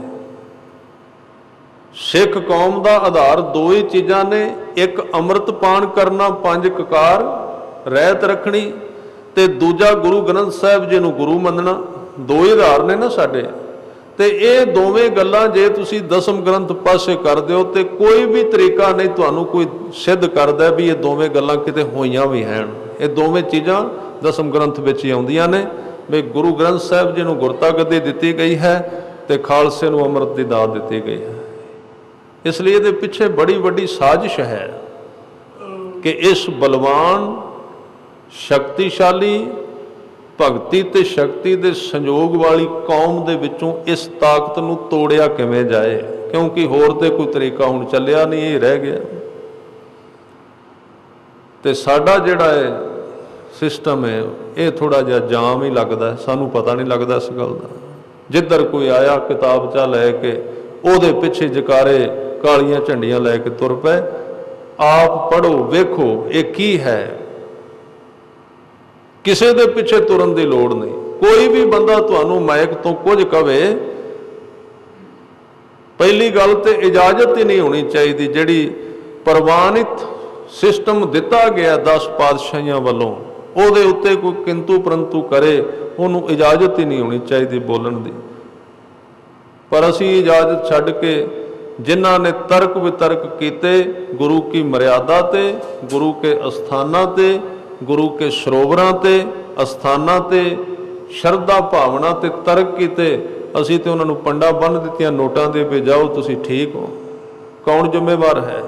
Speaker 1: सिख कौम का आधार दो ही चीज़ां ने, एक अमृत पान करना, पंज ककार रहत रखनी, ते दूजा गुरु ग्रंथ साहिब जी नूं गुरु मनना। दो ही आधार ने ना साडे, ते ये दोवें गल्लां जे तुसीं दसम ग्रंथ पासे कर दिओ ते कोई भी तरीका नहीं तुहानूं कोई सिद्ध करदा भी ये दोवें गल्लां किते होईयां भी हैन। ये दोवें चीज़ां दसम ग्रंथ विच ही आउंदियां ने भी गुरु ग्रंथ साहिब जी नूं गुरता गद्दी दित्ती गई है ते खालसे नूं अमृत दी दात दित्ती गई है। इसलिए ये पिछे बड़ी वड्डी साजिश है कि इस बलवान शक्तिशाली भगती ते शक्ति दे संयोग वाली कौम दे विचों इस ताकत नूं तोड़िया किवें जाए, क्योंकि होर ते कोई तरीका हुण चलिया नहीं, ये रह गया। ते साडा जिहड़ा है सिस्टम है ये थोड़ा जिहा जाम ही लगदा है, सानूं पता नहीं लगदा इस गल दा। जिधर कोई आया किताबचा लैके उहदे पिछे जकारे कालियां झंडियां लैके तुर पए। आप पढ़ो वेखो ये की है, किसी दे पिछे तुरन की लोड़ नहीं। कोई भी बंदा तुहानूं माइक तो कुछ कहे, पहली गल तो इजाजत ही नहीं होनी चाहिए। जिहड़ी प्रवानित सिस्टम दिता गया 10 पातशाहियां वालों, उहदे उत्ते कोई किंतु परंतु करे, उन्होंने इजाजत ही नहीं होनी चाहिए बोलण दी। पर असी इजाजत छड्ड के जिन्हां ने तर्क वितर्क कीते गुरु की मर्यादा ते, गुरु के अस्थानां ते, गुरु के सरोवरां ते, अस्थानां ते शरधा भावना ते तर्क कीते, असी तो उन्होंने पंडा बन दित्तियां नोटां दे भी जाओ तुसी ठीक हो। कौन जिम्मेवार है?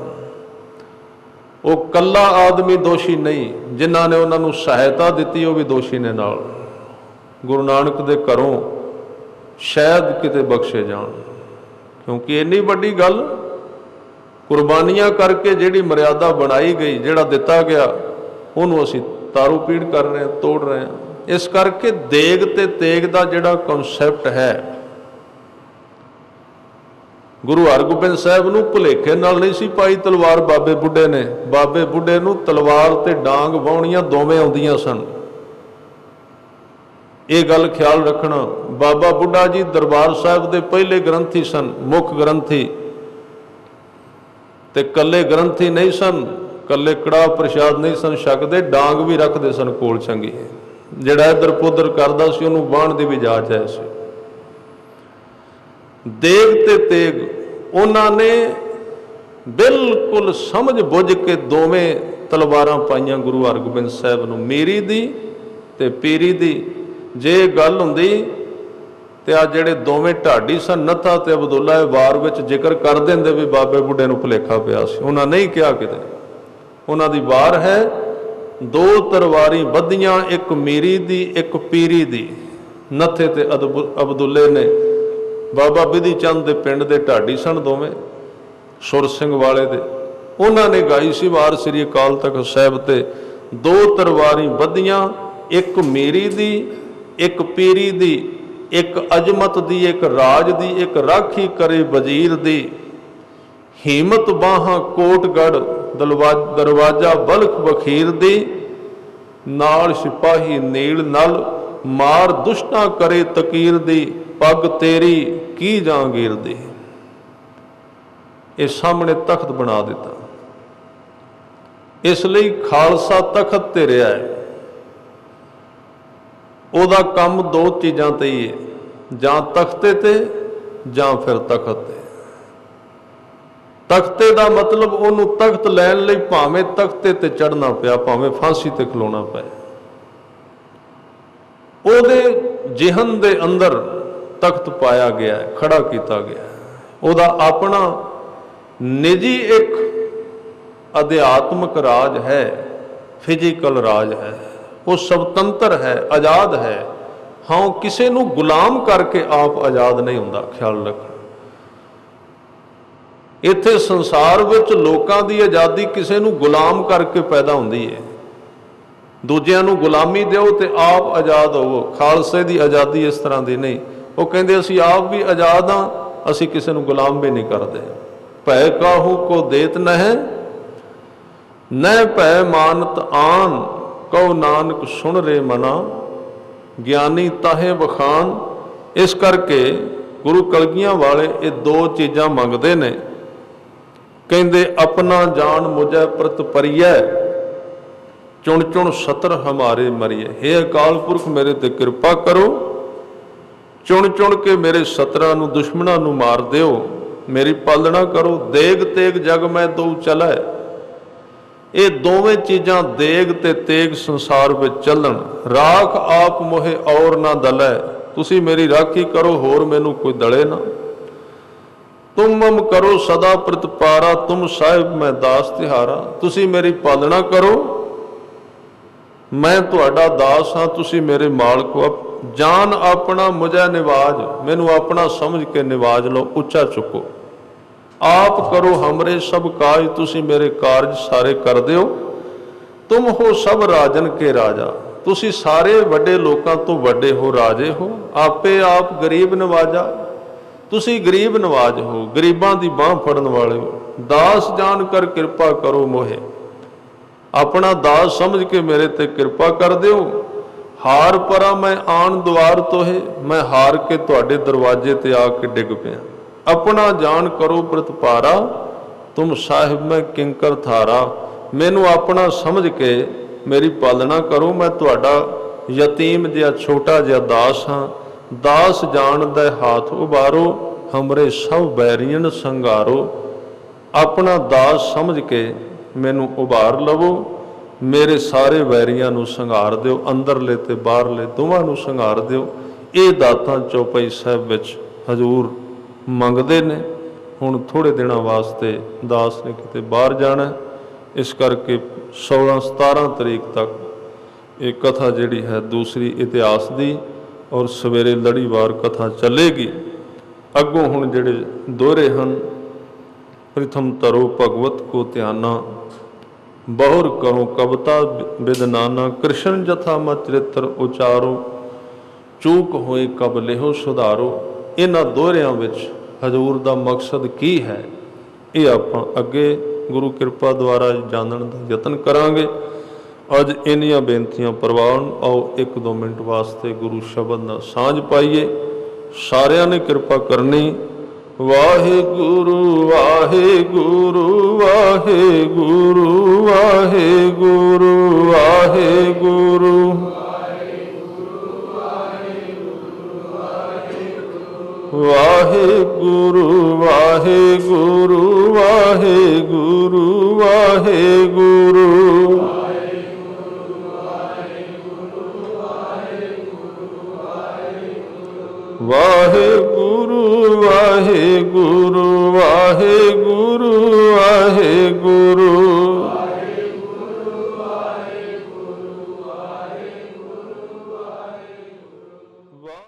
Speaker 1: वो कल्ला आदमी दोषी नहीं, जिन्हां ने उन्होंने सहायता दी वो भी दोषी ने नाल। गुरु नानक दे घरों शायद किते बख्शे जाण, क्योंकि इन्नी वड्डी गल कुर्बानियां करके जिहड़ी मर्यादा बनाई गई, जिहड़ा दिता गया, उन्होंने असीं तारू पीड़ कर रहे हैं, तोड़ रहे हैं। इस करके देग ते तेग का जिहड़ा कॉन्सैप्ट है, गुरु हरगोबिंद साहब नूं भुलेखे नाल नहीं सी पाई तलवार बाबे बुढ़े ने। बाबे बुढ़े नूं तलवार ते डांग वाहुणियां दोवें आउंदियां सन। ये गल ख्याल रखना। बाबा बुढ़ा जी दरबार साहिब दे पहले ग्रंथी सन, मुख ग्रंथी, ते कल्ले ग्रंथी नहीं सन, कल्ले कड़ा प्रसाद नहीं सन छकदे, डांग भी रखते सन कोल चंगी। जिहड़ा इधर पुधर करदा सी उहनूं बाण दी भी जाच है सी। देग ते तेग उन्होंने बिल्कुल समझ बुझ के दोवें तलवारां पाइयां गुरु हरगोबिंद साहब नूं, मीरी दी ते पीरी दी। जे गल हुंदी ते आ जिहड़े दोवें ढाडी सन, नत्था ते अब्दुल्ला, वार विच जिक्र कर देंदे भी बाबे बुढ़े नूं भुलेखा पिया सी। उन्हां नहीं कहा किते, उन्हां दी वार है, 2 तलवारी बधियां, एक मीरी दी एक पीरी दी। नत्थे ते अब्दुल्ले ने बाबा बिधि चंद दे पिंड दे ढाडी सन दोवें, सुर सिंह वाले दे। उन्होंने गाई सी वार श्री अकाल तख्त साहिब ते, 2 तलवारी बधियां, एक मीरी दी एक पीरी दी, एक अजमत दी एक राज दी, एक राखी करे वजीर दी। हीमत बाहां कोटगढ़ दरवाजा बलख बखीर दी, नाल सिपाही नील नल, मार दुष्टा करे तकीर दी, पग तेरी की जांगीर दी। ये सामने तख्त बना दिता। इसलिए खालसा तख्त ते रहा है, ਉਹਦਾ ਕੰਮ 2 चीज़ों ते ही है, जां तख्ते ते जां फिर तख्त ते। तख्ते का मतलब उन्होंने तख्त लैन लई भावें तख्ते ते चढ़ना पिया, भावें फांसी ते खलोना पे, ਉਹਦੇ जिहन दे अंदर तख्त पाया गया है, खड़ा किया गया है। ਉਹਦਾ अपना निजी एक अध्यात्मक राज है, फिजिकल राज है, वो स्वतंत्र है, आज़ाद है। हाँ किसी नूं गुलाम करके आप आज़ाद नहीं हुंदा, ख्याल रखना। इत्थे संसार विच लोकां दी आज़ादी किसी नूं गुलाम करके पैदा हुंदी है। दूजिਆਂ ਨੂੰ गुलामी ਦਿਓ ਤੇ आप आज़ाद होवो। खालसे की आज़ादी इस तरह की नहीं। वो कहते असीं आप भी आज़ाद हाँ, असीं किसी नूं गुलाम भी नहीं करते। भै काहू को देत नह न भै मानत आन, कहो नानक सुन रे मना, ਗਿਆਨੀ ਤਾਹੇ ਵਖਾਨ। इस करके गुरु कलगियां वाले ये दो चीज़ां मंगते ने। कहते अपना जान मुझे प्रत परियै, चुन चुन सतर हमारे मरिए। हे अकाल पुरख मेरे ते कृपा करो, चुन चुन के मेरे सतरां नूं दुश्मनां नूं मार दिओ, मेरी पालना करो। देग तेग जग मैं दो चलै। ये दोवें चीज़ां देग ते तेग संसार में चलन। राख आप मोहे और ना दलै, तुसी मेरी राखी करो होर मैनू कोई दले ना। तुम मम करो सदा प्रतिपारा, तुम साहिब मैं दास तिहारा। तुसी मेरी पालना करो, मैं तुहाडा दास हाँ, तुसी मेरे मालिक हो। जान अपना मुझे निवाज, मैनू अपना समझ के निवाज लो, उच्चा चुको। आप करो हमरे सब काज, तुसी मेरे कारज सारे कर दिओ। तुम हो सब राजन के राजा, तुसी सारे वड्डे लोकां तो वड्डे हो, राजे हो। आपे आप गरीब नवाजा, तुसी गरीब नवाज हो, गरीबां दी बांह फड़न वाले हो। दास जान कर कृपा करो मोहे, अपना दास समझ के मेरे ते कृपा कर दिओ। हार परा मैं आन द्वार तोहे, मैं हार के तुहाडे दरवाजे ते आके डिग पिया। अपना जान करो प्रतिपारा, तुम साहिब मैं किंकर थारा। मैनू अपना समझ के मेरी पालना करो, मैं तुहाडा यतीम जिहा छोटा जिहा दास हाँ। दास जान दे हाथ उबारो, हमरे सब बैरियन संगारो। अपना दास समझ के मैनू उबार लवो, मेरे सारे वैरियां नू संघार दिओ। अंदरले ते बाहरले दोवां नू संघार दिओ। ये दातां चौपाई साहिब विच हजूर मंगते ने। हुण थोड़े दिनों वास्ते दास ने किते बाहर जाना, इस करके 16-17 तरीक तक ये कथा जिहड़ी है दूसरी इतिहास दी और सवेरे लड़ीवार कथा चलेगी। अगों हुण जिहड़े दोहरे हन, प्रथम तरो भगवत को ध्याना, बहुर कहो कविता विदनाना। कृष्ण जथा मत चरित्र उचारो, चूक होए कब लेहो सुधारो। इन्हां दोहरियां विच हजूर दा मकसद की है, ये आपां अगे गुरु कृपा द्वारा जानन दा यतन करांगे। अज इन्हियां बेनतियां प्रवान। आओ 1-2 मिनट वास्ते गुरु शब्द नाल सांझ पाइए। सारियां ने कृपा करनी। वाहिगुरु वाहिगुरु वाहिगुरु वाहिगुरु वाहिगुरु वाहिगुरु वाहिगुरु वाहिगुरु वाहिगुरु वाहिगुरु वाहिगुरु वाहिगुरु